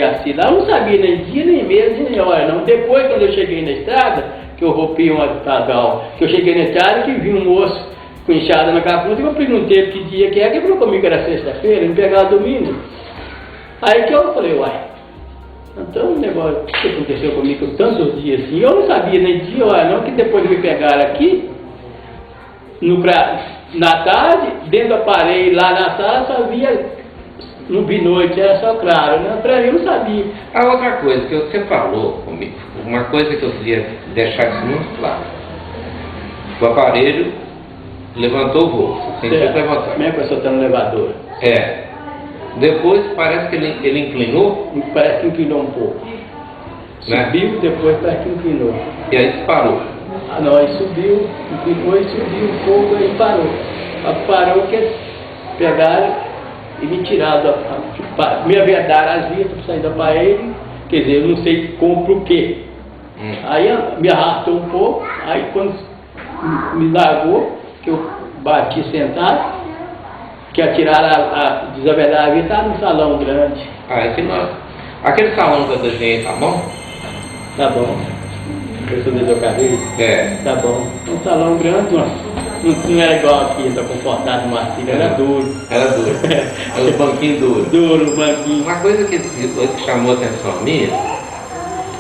assim lá, eu não sabia nem dia, nem mês, nem hora, não. Depois, quando eu cheguei na estrada, que eu roupei uma tagal, que eu cheguei na estrada, que vi um moço com enxada na capuz, e eu perguntei que dia que é, que ele falou comigo que era sexta-feira, me pegava domingo. Aí que eu falei, uai, então o negócio que aconteceu comigo tantos dias assim, eu não sabia nem dia, hora não, que depois me pegaram aqui, na tarde, dentro do aparelho, lá na sala, só via no binoite era só claro, né? Para mim eu não sabia. A outra coisa que você falou comigo, uma coisa que eu queria deixar isso muito claro. O aparelho levantou o voo, você sentiu levantar. Como é que a pessoa está no elevador? É. Depois parece que ele inclinou. Parece que inclinou um pouco. Né? Subiu, depois parece que inclinou. E aí disparou. Ah não, aí subiu, inclinou e subiu um pouco e parou. Parou que eles pegaram e me tiraram me vedaram as vistas para sair do aparelho, quer dizer, eu não sei como, por quê. Aí me arrastou um pouco, aí quando me largou, que eu bati sentado, que atiraram desavedaram a vista, estava no salão grande. Esse não. Aquele salão que eu desenhei, tá bom? Tá bom. Eu sou deslocador? É. Tá bom. Um salão grande, não era igual aqui, está confortável no macio, era duro. Era duro. Era um banquinho duro. Duro, o banquinho. Uma coisa que chamou a atenção minha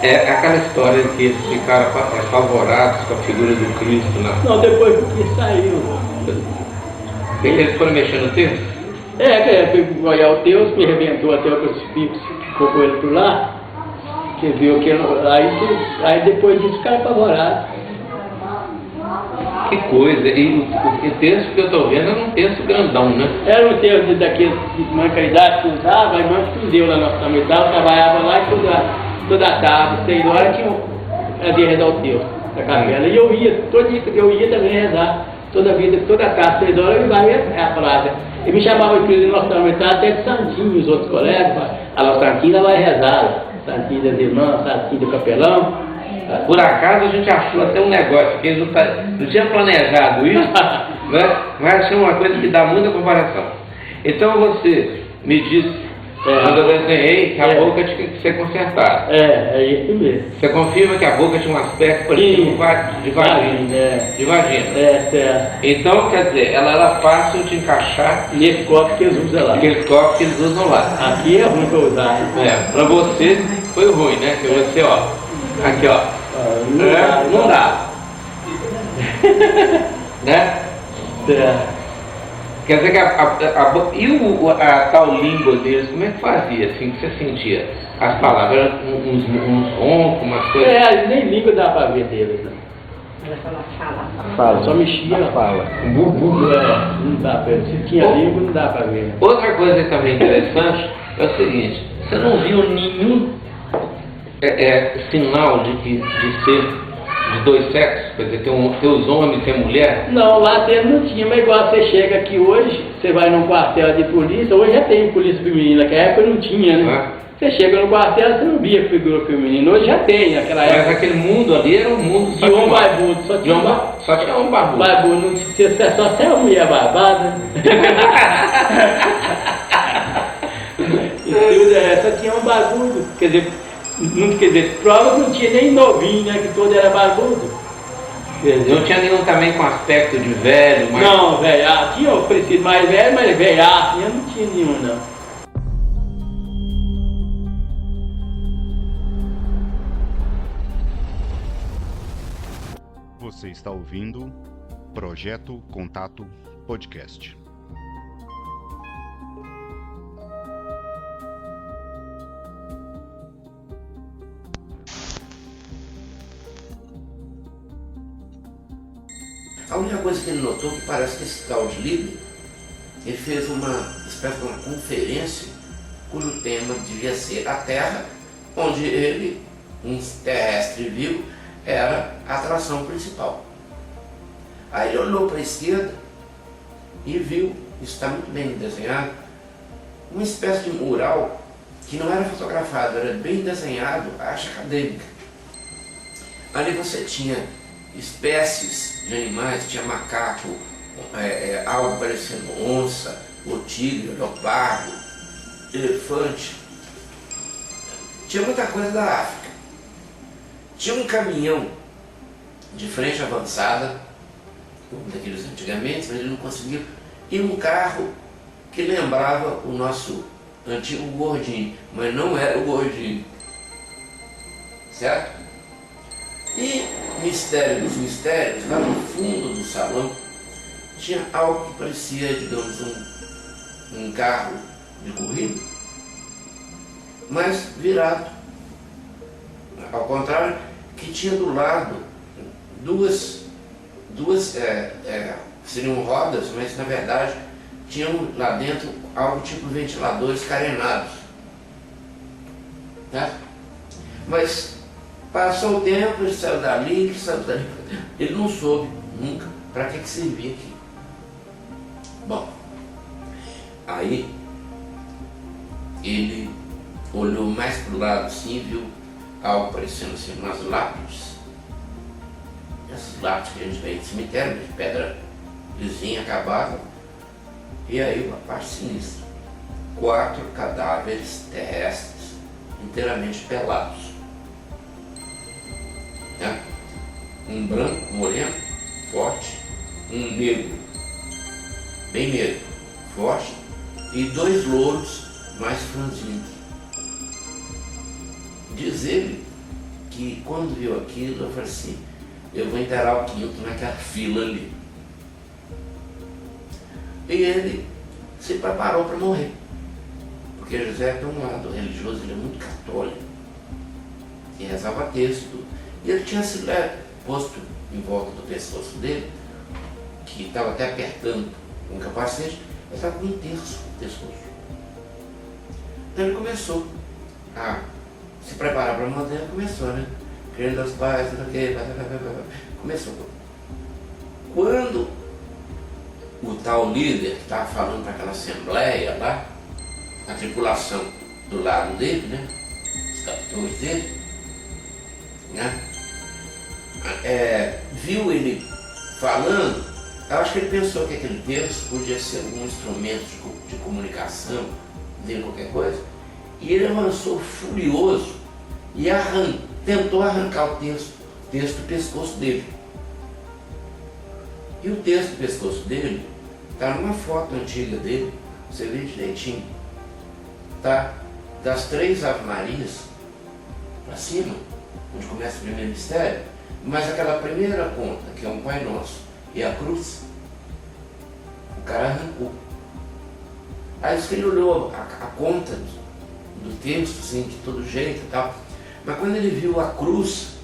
é aquela história que eles ficaram apavorados com a figura do Cristo lá. Não, depois que saiu. Eles foram mexendo no texto? Fui olhar o Deus, me arrebentou até o crucifixo, ficou com ele por lá. Que viu que aí depois disso ficaram apavorados. Que coisa, e o texto que eu estou vendo era um texto grandão, né? Era um texto daquele de mancaridade que usava, a irmã que deu lá na nossa comunidade, trabalhava lá e toda tarde, 6 horas, fazia rezar o texto da capela. E eu ia, todo dia eu ia também rezar, toda tarde, 6 horas, eu ia a frase. Ele me chamava inclusive na nossa comunidade até de Santinho, os outros colegas, a nossa Santinha vai rezar, Santinho das irmãs, Santinho do capelão. Por acaso a gente achou até um negócio que eles não tinha planejado isso, né? Mas achei uma coisa que dá muita comparação. Então você me disse, quando eu desenhei, que a boca tinha que ser consertada. É isso mesmo. Você confirma que a boca tinha um aspecto parecido de vagina? De vagina. Certo. Então, quer dizer, ela era fácil de encaixar nesse copo que eles usam lá. Aquele copo que eles usam lá. Aqui é ruim para usar. Pra você foi ruim, né? Que você, aqui, não dá. Né? Quer dizer que a tal língua deles, como é que fazia, assim, que você sentia? As palavras, uns roncos, umas coisas... nem língua dá pra ver deles, não. Fala, só mexia. Fala. Não dá pra ver. Se tinha língua, não dá pra ver. Né? Outra coisa também interessante é o seguinte, você não viu nenhum sinal de ser de dois sexos, quer dizer, ter os homens e ter mulher? Não, lá dentro não tinha, mas igual você chega aqui hoje, você vai num quartel de polícia, hoje já tem polícia feminina, naquela época não tinha, né? Você chega no quartel, você não via figura feminina, hoje já tem, naquela época. Mas aquele mundo ali era um mundo de homem barbudo, só tinha um barbudo. Barbudo, não tinha, só até a mulher barbada. E tudo, só tinha um barbudo, quer dizer, prova não tinha nem novinho, né, que todo era barbudo. Não tinha nenhum também com aspecto de velho? Mas... Não, velho, tinha oferecido mais velho, mas velho, não tinha nenhum, não. Você está ouvindo Projeto Contato Podcast. A única coisa que ele notou que parece que esse tal de Libre, ele fez uma espécie de uma conferência cujo tema devia ser a Terra, onde ele, um terrestre vivo, era a atração principal. Aí ele olhou para a esquerda e viu, isso está muito bem desenhado, uma espécie de mural que não era fotografado, era bem desenhado, arte acadêmica. Ali você tinha espécies de animais, tinha macaco, algo parecendo onça, o tigre, o leopardo, elefante. Tinha muita coisa da África. Tinha um caminhão de frente avançada, como daqueles antigamente, mas ele não conseguiu, e um carro que lembrava o nosso antigo gordinho, mas não era o gordinho. Certo? E, mistério dos mistérios, lá no fundo do salão, tinha algo que parecia, digamos, um carro de corrida, mas virado. Ao contrário, que tinha do lado duas seriam rodas, mas na verdade tinham lá dentro algo tipo ventiladores carenados. Tá? Mas passou o tempo, ele saiu dali, ele não soube nunca para que servia aqui. Bom, aí ele olhou mais para o lado assim, viu algo parecendo assim, umas lápides. Essas lápides que a gente vê de cemitério, de pedra lisinha, acabada. E aí uma parte sinistra. 4 cadáveres terrestres inteiramente pelados. Né? Um branco, moreno, forte, um negro, bem negro, forte, e 2 louros mais franzinos. Diz ele que quando viu aquilo, eu falei assim, eu vou enterrar o quinto naquela fila ali. E ele se preparou para morrer. Porque José tem um lado religioso, ele é muito católico. E rezava texto. E ele tinha se posto em volta do pescoço dele, que estava até apertando um capacete, ele estava com um terço no pescoço. Então ele começou a se preparar para morrer, começou, né? Crendo aos pais, começou. Quando o tal líder que estava falando para aquela assembleia lá, a tripulação do lado dele, né? Os capitães dele, né? Viu ele falando, eu acho que ele pensou que aquele texto podia ser algum instrumento de comunicação, dele qualquer coisa, e ele avançou furioso e tentou arrancar o texto do pescoço dele. E o texto do pescoço dele está numa foto antiga dele, você vê direitinho, tá? Das 3 Ave Marias para cima, onde começa o primeiro mistério, mas aquela primeira ponta, que é um Pai Nosso, e a cruz, o cara arrancou. Aí ele olhou a conta do texto, assim, de todo jeito e tal, mas quando ele viu a cruz,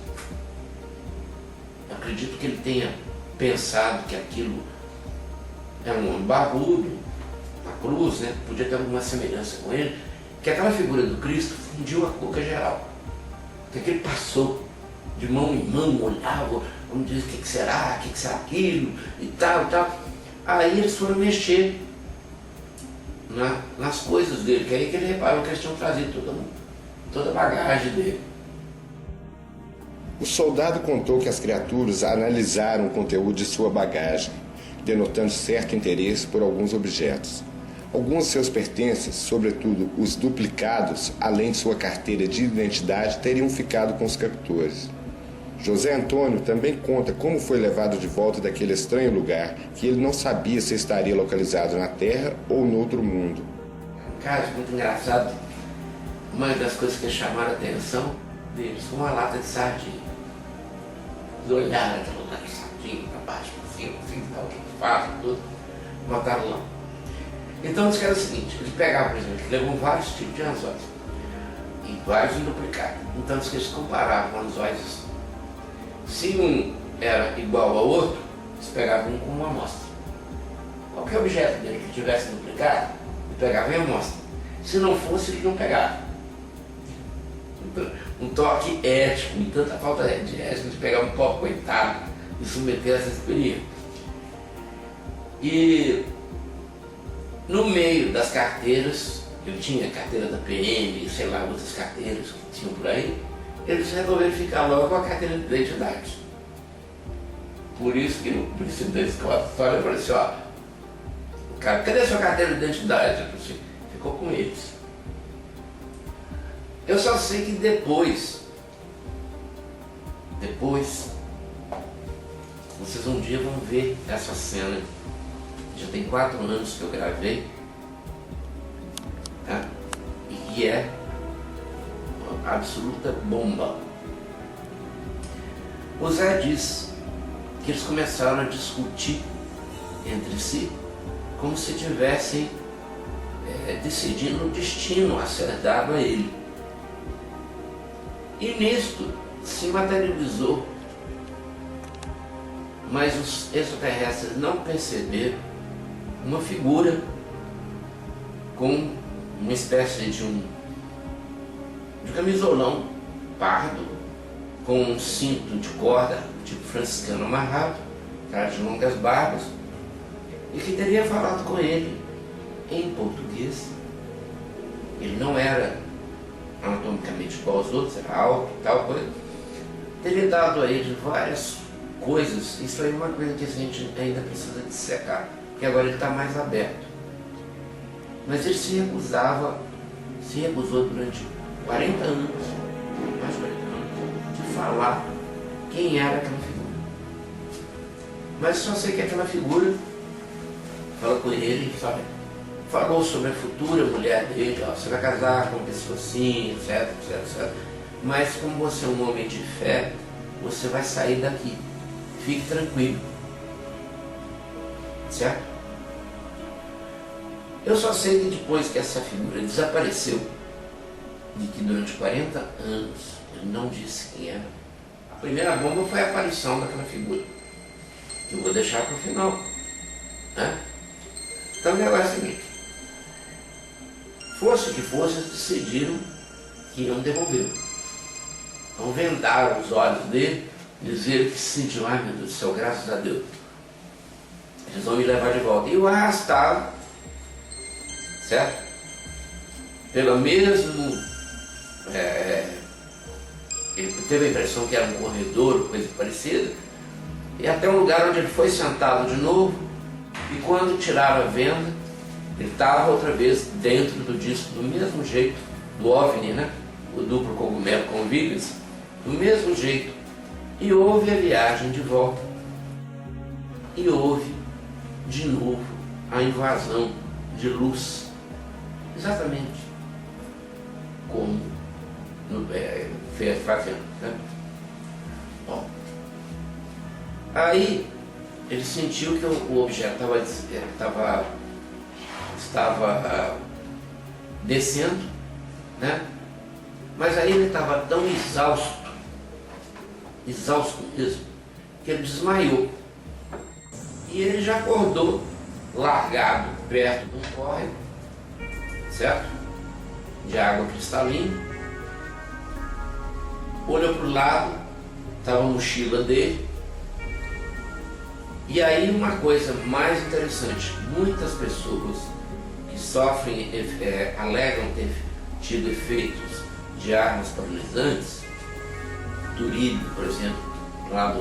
acredito que ele tenha pensado que aquilo era um barbudo, a cruz, né, podia ter alguma semelhança com ele, que aquela figura do Cristo fundiu a cuca geral. Porque ele passou de mão em mão, olhava, como diz, o que será aquilo, e tal, e tal. Aí eles foram mexer nas coisas dele, que aí que ele reparou que eles tinham trazido toda a bagagem dele. O soldado contou que as criaturas analisaram o conteúdo de sua bagagem, denotando certo interesse por alguns objetos. Alguns de seus pertences, sobretudo os duplicados, além de sua carteira de identidade, teriam ficado com os captores. José Antônio também conta como foi levado de volta daquele estranho lugar, que ele não sabia se estaria localizado na Terra ou no outro mundo. Um caso muito engraçado, uma das coisas que chamaram a atenção deles foi uma lata de sardinha. Eles olharam aquela lata de sardinha para baixo, para cima, assim, tal, o que fazem, tudo, botaram lá. Então eles querem o seguinte, eles pegavam, por exemplo, eles levam vários tipos de anzóis e vários em duplicado. Então eles comparavam anzóis. Se um era igual ao outro, eles pegavam um com uma amostra. Qualquer objeto dele que tivesse duplicado, eles pegavam em amostra. Se não fosse, eles não pegavam. Então, um toque ético, e tanta falta de ética, de pegar um pobre coitado e submeter a essa experiência. E no meio das carteiras, ele tinha a carteira da PM, sei lá, outras carteiras que tinham por aí, eles resolveram ficar logo com a carteira de identidade. Por isso que o princípio da escola falou assim, ó, cara, cadê a sua carteira de identidade? Eu falei, ficou com eles. Eu só sei que depois, vocês um dia vão ver essa cena. Já tem 4 anos que eu gravei, tá? E que é uma absoluta bomba. O Zé diz que eles começaram a discutir entre si como se tivessem decidindo o destino a ser dado a ele. E nisto se materializou, mas os extraterrestres não perceberam uma figura com uma espécie de camisolão pardo, com um cinto de corda, tipo franciscano amarrado, cara de longas barbas, e que teria falado com ele em português. Ele não era anatomicamente igual aos outros, era alto e tal coisa. Teria dado a ele várias coisas. Isso aí é uma coisa que a gente ainda precisa dissecar, porque agora ele está mais aberto. Mas ele se recusou durante 40 anos, mais de 40 anos, de falar quem era aquela figura. Mas só sei que aquela figura falou com ele, sabe? Falou sobre a futura mulher dele, ó, você vai casar com uma pessoa assim, etc, etc, etc. Mas como você é um homem de fé, você vai sair daqui. Fique tranquilo. Certo? Eu só sei que depois que essa figura desapareceu, de que durante 40 anos ele não disse quem era, a primeira bomba foi a aparição daquela figura, que eu vou deixar para o final. Né? Então o negócio é o seguinte: fosse o que fosse, eles decidiram que iam devolvê-lo. Então vendaram os olhos dele, dizeram que se sentiu, ai meu Deus do céu, graças a Deus, eles vão me levar de volta. E o arrastaram, certo? Pelo mesmo, ele teve a impressão que era um corredor, coisa parecida, e até um lugar onde ele foi sentado de novo, e quando tiraram a venda, ele estava outra vez dentro do disco, do mesmo jeito, do OVNI, né? O duplo cogumelo com vigas, do mesmo jeito. E houve a viagem de volta. E houve, de novo, a invasão de luz. Exatamente como fazendo. Né? Bom, aí ele sentiu que o objeto estava descendo, né? Mas aí ele estava tão exausto mesmo, que ele desmaiou. E ele já acordou largado perto de um córrego, certo? De água cristalina. Olhou para o lado, estava a mochila dele. E aí uma coisa mais interessante, muitas pessoas que sofrem, alegam ter tido efeitos de armas paralisantes, Turíbio, por exemplo, lá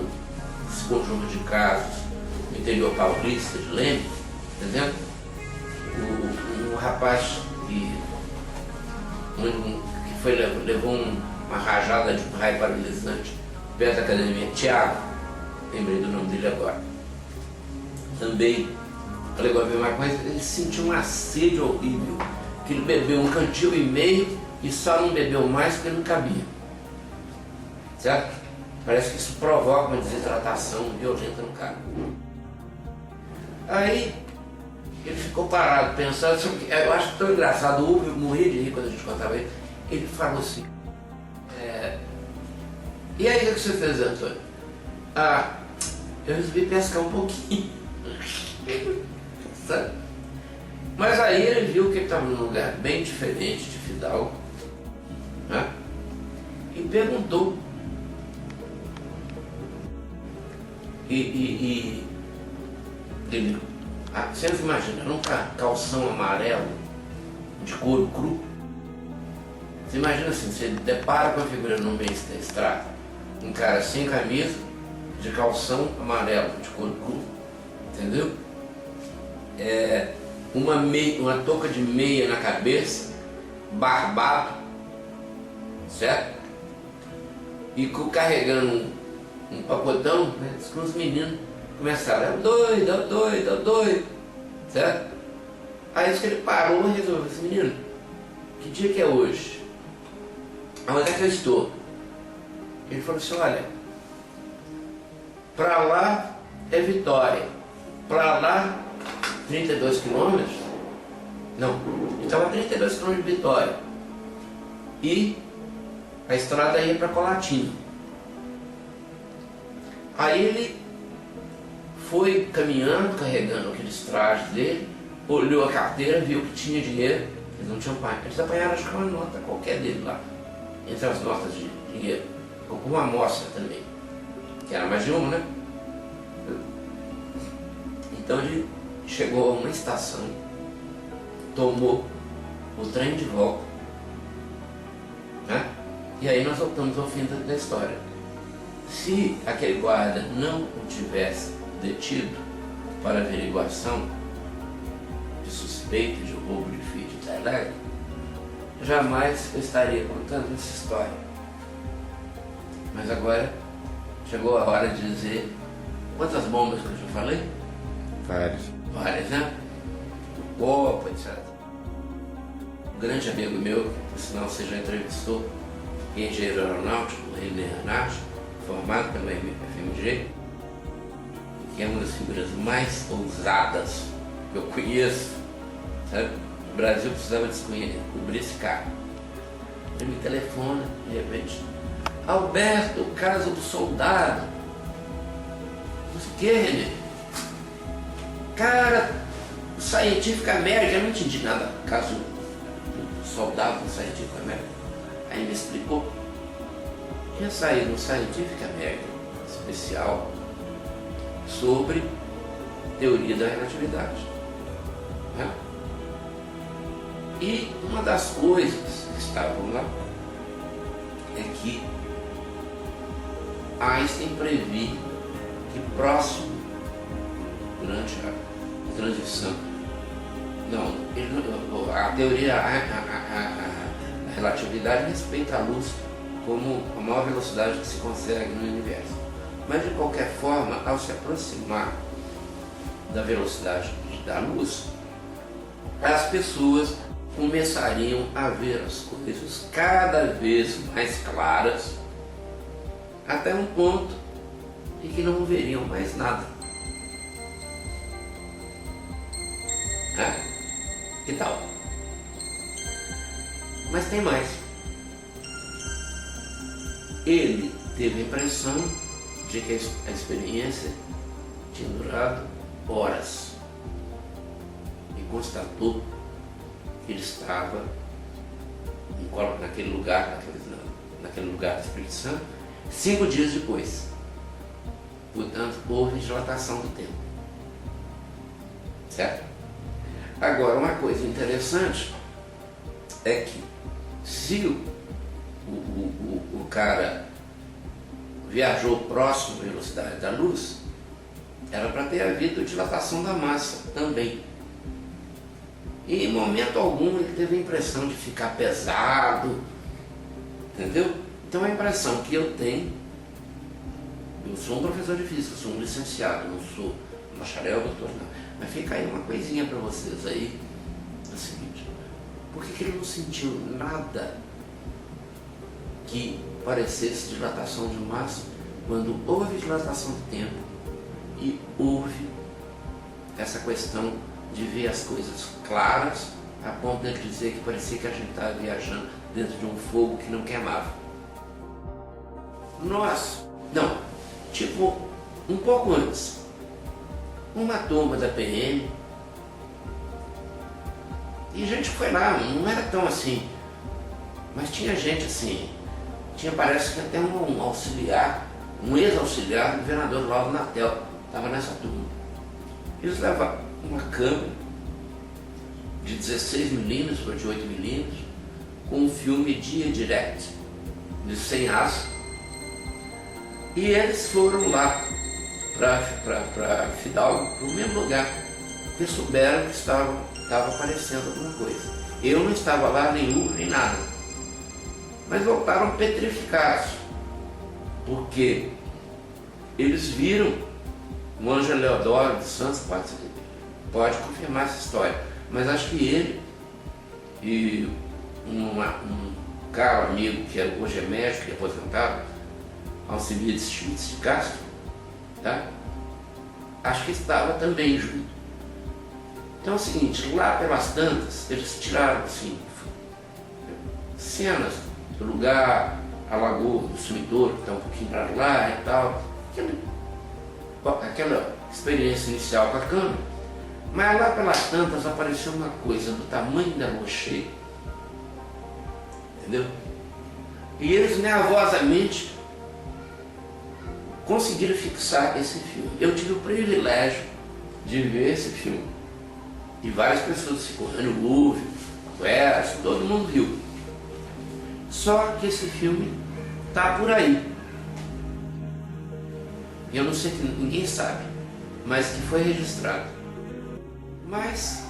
desse conjunto de casos no interior paulista de Leme, por exemplo, um rapaz que levou uma rajada de um raio paralisante perto da academia, Tiago, lembrei do nome dele agora, também alegou a mesma coisa. Ele sentiu uma sede horrível, que ele bebeu 1,5 cantil e só não bebeu mais porque não cabia, certo? Parece que isso provoca uma desidratação violenta no cara. Aí ele ficou parado pensando, eu acho tão engraçado, eu morri de rir quando a gente contava ele. Ele falou assim, e aí o que você fez, Antônio? Eu resolvi pescar um pouquinho. Sabe? Mas aí ele viu que ele estava num lugar bem diferente de Fidalgo, né? E perguntou. E ele, você imagina, num calção amarelo de couro cru, você imagina assim, você depara com a figura no meio da estrada, um cara sem camisa, de calção amarelo de couro cru, entendeu? Uma touca de meia na cabeça, barbado, certo? E carregando um pacotão, né? Os meninos começaram, é o doido, certo? Aí isso que ele parou e resolveu, assim, menino, que dia que é hoje? Aonde é que eu estou? Ele falou assim, olha, pra lá é Vitória, pra lá 32 quilômetros Não, ele estava a 32 quilômetros de Vitória. E a estrada ia para Colatina. Aí ele foi caminhando, carregando aqueles trajes dele, olhou a carteira, viu que tinha dinheiro, eles não tinham pai. Eles apanharam, acho que uma nota qualquer dele lá, entre as notas de dinheiro, com uma amostra também, que era mais de uma, né? Então ele chegou a uma estação, tomou o trem de volta, né? E aí nós voltamos ao fim da história. Se aquele guarda não o tivesse detido para averiguação de suspeita de roubo de fio de telegrafo, jamais eu estaria contando essa história. Mas agora chegou a hora de dizer quantas bombas que eu já falei? Várias, né? O copo, etc. Um grande amigo meu, por sinal você já entrevistou, engenheiro aeronáutico, René Renato, formado pela FMG, que é uma das figuras mais ousadas que eu conheço, sabe? O Brasil precisava descobrir esse cara. Ele me telefona, de repente, Alberto, o caso do soldado. Mas o que, René? Cara, Scientific American, eu não entendi nada do caso do soldado do Scientific American. Aí me explicou. Tinha saído no Scientific American especial sobre teoria da relatividade, né? E uma das coisas que estavam lá é que Einstein previa que próximo, durante a transição, a teoria, a relatividade respeita a luz como a maior velocidade que se consegue no universo. Mas de qualquer forma, ao se aproximar da velocidade da luz, as pessoas começariam a ver as coisas cada vez mais claras, até um ponto em que não veriam mais nada. Que tal? Mas tem mais. Ele teve a impressão de que a experiência tinha durado horas e constatou que ele estava naquele lugar do Espírito Santo 5 dias depois. Portanto, houve dilatação do tempo. Certo? Agora, uma coisa interessante é que se o cara viajou próximo à velocidade da luz, era para ter havido dilatação da massa também. E em momento algum ele teve a impressão de ficar pesado, entendeu? Então a impressão que eu tenho, eu sou um professor de física, sou um licenciado, não sou bacharel, doutor, não. Mas fica aí uma coisinha para vocês aí, é o seguinte: por que ele não sentiu nada que parecesse dilatação de massa quando houve dilatação do tempo e houve essa questão de ver as coisas claras a ponto de dizer que parecia que a gente estava viajando dentro de um fogo que não queimava? Um pouco antes, uma turma da PM, e a gente foi lá, não era tão assim, mas tinha gente assim, parece que até um auxiliar, um ex-auxiliar do governador Lauro Natel, estava nessa turma. Eles levaram uma câmera de 16mm ou de 8mm com um filme Dia Direct de 100 aço, e eles foram lá para Fidalgo, para o mesmo lugar, porque souberam que estava aparecendo alguma coisa. Eu não estava lá nem nem nada, mas voltaram petrificados, porque eles viram o Ângelo Leodoro dos Santos, pode confirmar essa história, mas acho que ele e um caro amigo que hoje é médico e aposentado, Alcibiades Schmitz de Castro, tá? Acho que estava também junto. Então é o seguinte, lá pelas tantas, eles tiraram assim, cenas do lugar, a lagoa do sumidouro, que está um pouquinho para lá e tal, aquela experiência inicial com a câmera, mas lá pelas tantas apareceu uma coisa do tamanho da lua cheia, entendeu? E eles nervosamente conseguiram fixar esse filme. Eu tive o privilégio de ver esse filme. E várias pessoas ficou no Louvre, o Eras, todo mundo viu. Só que esse filme tá por aí. Eu não sei, que ninguém sabe, mas que foi registrado. Mas,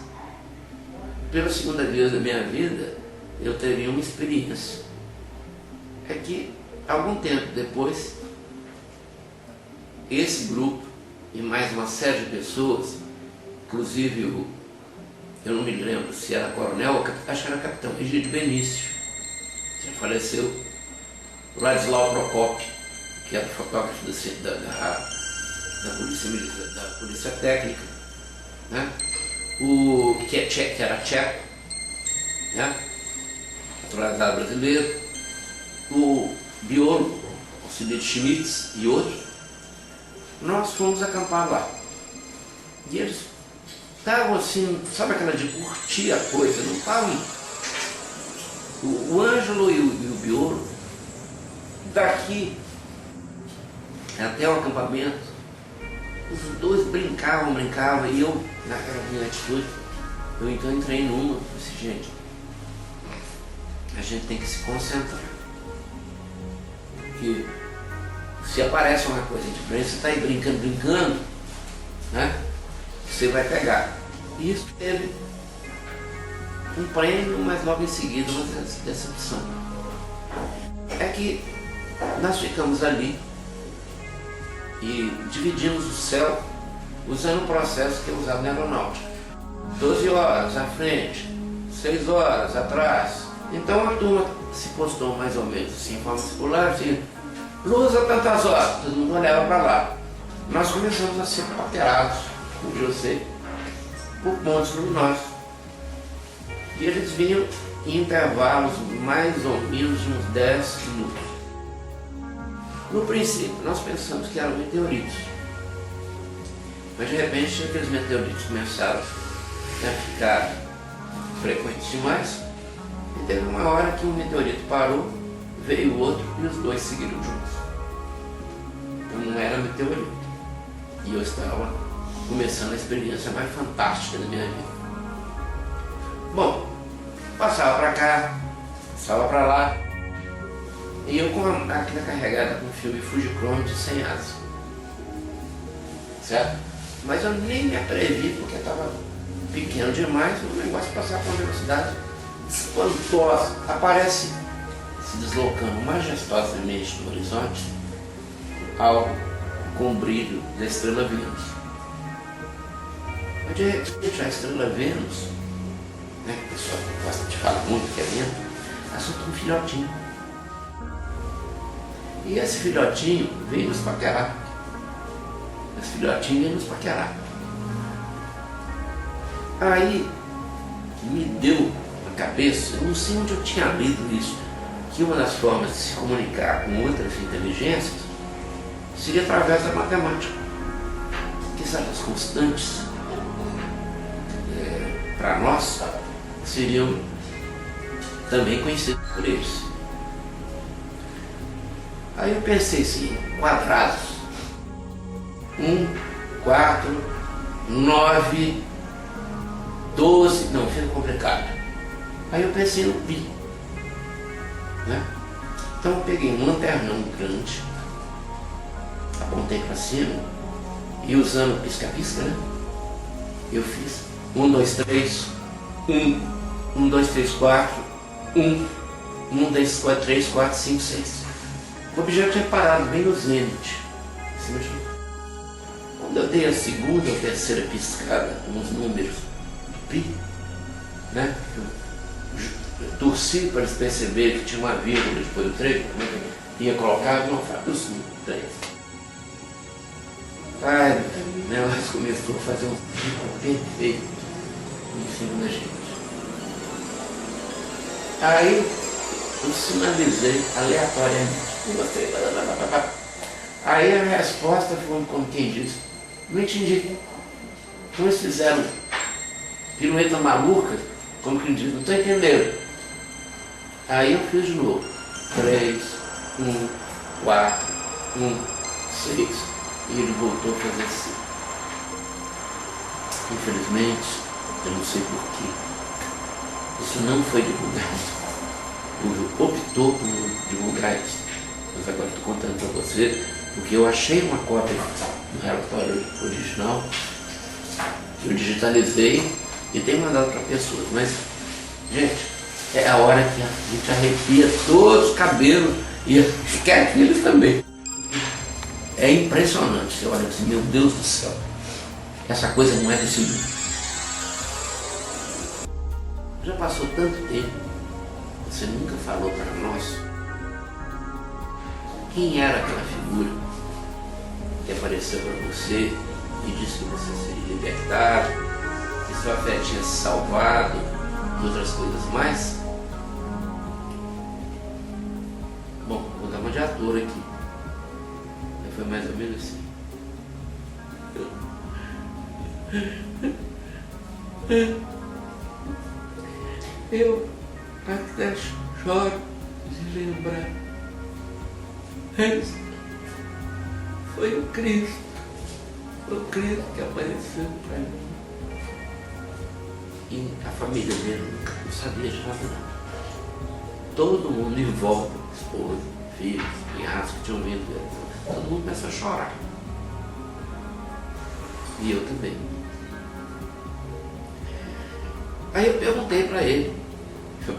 pela segunda vez da minha vida, eu teria uma experiência. É que, algum tempo depois, esse grupo e mais uma série de pessoas, inclusive eu não me lembro se era coronel ou acho que era capitão Egídio Benício, já faleceu, o Ladislau Procópio, que era fotógrafo da polícia militar, da polícia técnica, né? Que era tcheco, né? Naturalizado brasileiro, o biólogo Alcide Schmitz e outros. Nós fomos acampar lá. E eles estavam assim, sabe aquela de curtir a coisa, não estavam. O Ângelo e o biólogo, daqui até o acampamento, os dois brincavam, e eu, naquela minha atitude, eu então entrei numa, disse, gente, a gente tem que se concentrar. Porque se aparece uma coisa diferente, você está aí brincando, né? Você vai pegar. E isso teve um prêmio, mas logo em seguida uma decepção. É que nós ficamos ali e dividimos o céu usando um processo que é usado na aeronáutica. 12 horas à frente, 6 horas atrás. Então a turma se postou mais ou menos assim, em forma circular, assim, luz a tantas horas, todo mundo olhava para lá. Nós começamos a ser paquerados, como eu sei, por pontos luminosos. E eles vinham em intervalos mais ou menos de uns 10 minutos. No princípio, nós pensamos que eram meteoritos. Mas de repente, aqueles meteoritos começaram a ficar frequentes demais. E teve uma hora que um meteorito parou, veio o outro e os dois seguiram juntos. Então não era meteorito. E eu estava começando a experiência mais fantástica da minha vida. Bom, passava para cá, passava para lá. E eu com a máquina carregada com filme Fujichrome de 100 asas. Certo? Mas eu nem me atrevi porque estava pequeno demais, o negócio passava com uma velocidade espantosa. Aparece se deslocando majestosamente no horizonte algo com o brilho da estrela Vênus. Mas de repente a estrela Vênus, né, que o pessoal gosta de falar muito que é Vênus, ela soltou um filhotinho. E esse filhotinho veio nos paquerar. Esse filhotinho veio nos paquerar. Aí me deu na cabeça, eu não sei onde eu tinha lido isso, que uma das formas de se comunicar com outras inteligências seria através da matemática. Porque certas constantes, para nós, seriam também conhecidas por eles. Aí eu pensei assim, quadrados, 1, 4, 9, 12, não, fica complicado. Aí eu pensei no pi, né? Então eu peguei um lanternão grande, apontei para cima e usando pisca-pisca, né? Eu fiz 1, 2, 3, 1, 2, 3, 4, 1, 2, 3, 4, 5, 6. O objeto tinha parado bem no zênite. Quando eu dei a segunda ou terceira piscada com os números pi, né? Eu torci para eles perceberem que tinha uma vírgula depois do 3, como é que ia colocar, não faz 3. Ai, o negócio começou a fazer um círculo perfeito. em cima da gente. Aí eu sinalizei aleatoriamente. Mostrei, aí a resposta foi como quem diz, não entendi. Então eles fizeram pirueta maluca, como quem diz, não estou entendendo. Aí eu fiz de novo. 3, 1, 4, 1, 6. E ele voltou a fazer assim. Infelizmente, eu não sei porquê, isso não foi divulgado. O optou por divulgar isso. Mas agora estou contando para você, porque eu achei uma cópia do relatório original, eu digitalizei e tenho mandado para pessoas. Mas, gente, é a hora que a gente arrepia todos os cabelos e quer aqueles também. É impressionante, você olha assim, meu Deus do céu, essa coisa não é desse mundo. Já passou tanto tempo, você nunca falou para nós quem era aquela figura que apareceu para você e disse que você seria libertado, que sua fé tinha se salvado e outras coisas mais. Bom, vou dar uma de ator aqui. Foi mais ou menos assim. Eu até choro de lembrar. Mas foi o Cristo que apareceu para mim. E a família dele não sabia de nada não. Todo mundo em volta, esposa, filhos, cunhados que tinham vindo dele. Todo mundo começou a chorar. E eu também. Aí eu perguntei para ele, essa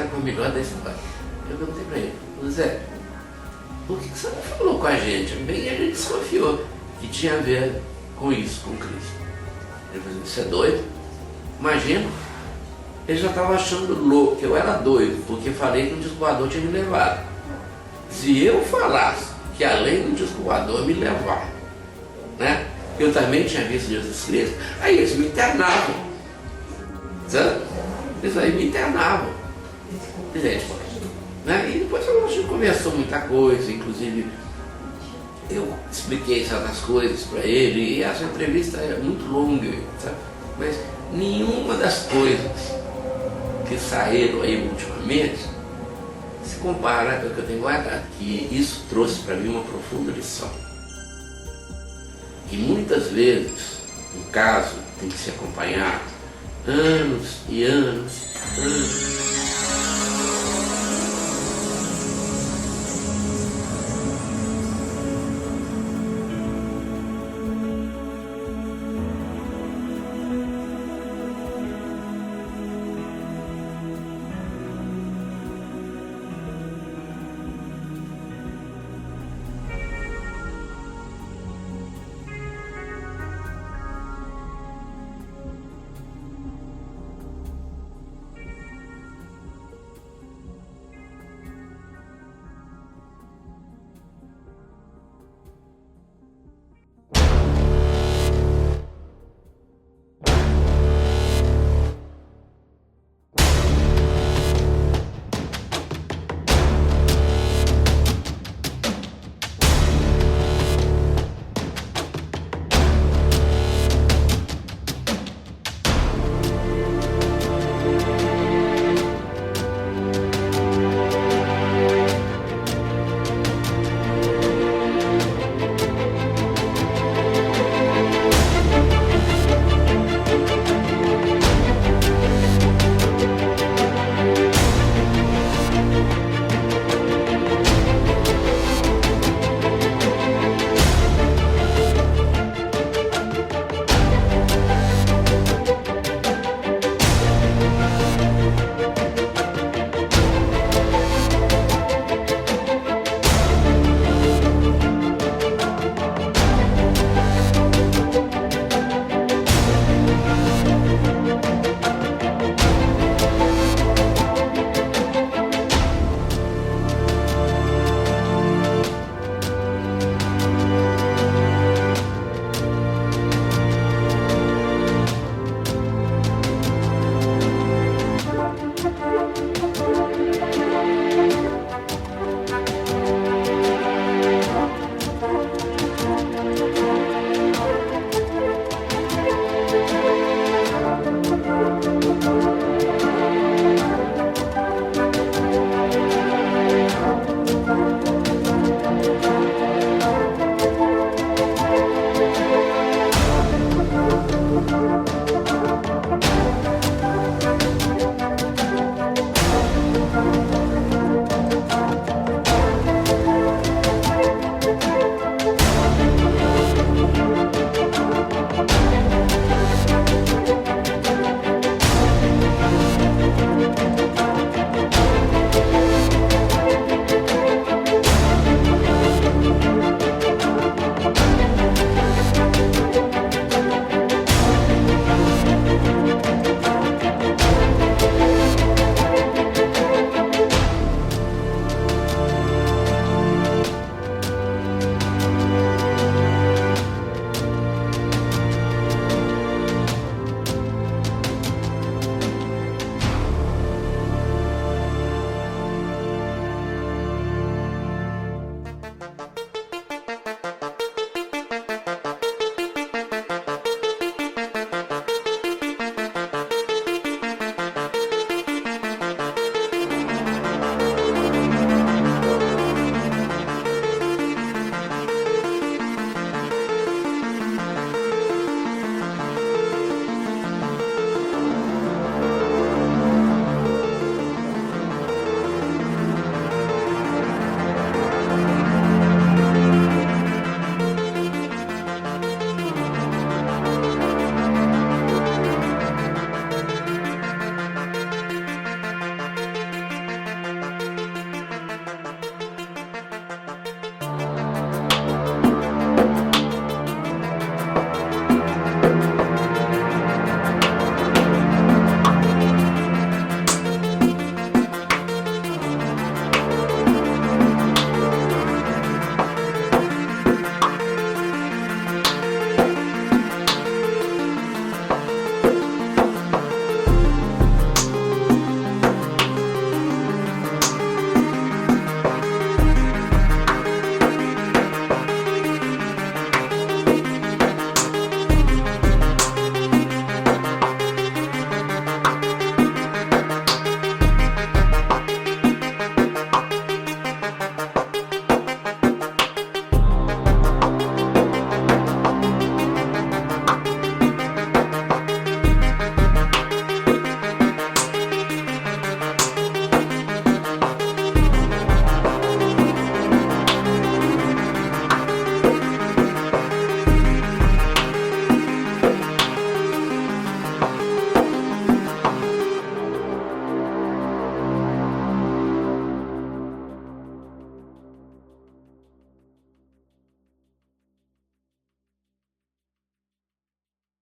foi a melhor da história. Eu perguntei para ele, Zé, por que você não falou com a gente? Bem, a gente desconfiou que tinha a ver com isso, com Cristo. Ele falou, você é doido? Imagina, ele já estava achando louco, que eu era doido, porque falei que o disco voador tinha me levado. Se eu falasse que além do disco voador me levar, né? Eu também tinha visto Jesus Cristo, aí eles me internavam, sabe? Eles aí me internavam. Gente, né? E depois a gente conversou muita coisa, inclusive eu expliquei certas coisas para ele, e essa entrevista é muito longa, sabe? Mas nenhuma das coisas que saíram aí ultimamente se compara com o que eu tenho guardado, que isso trouxe para mim uma profunda lição. Que muitas vezes um caso tem que ser acompanhado anos e anos,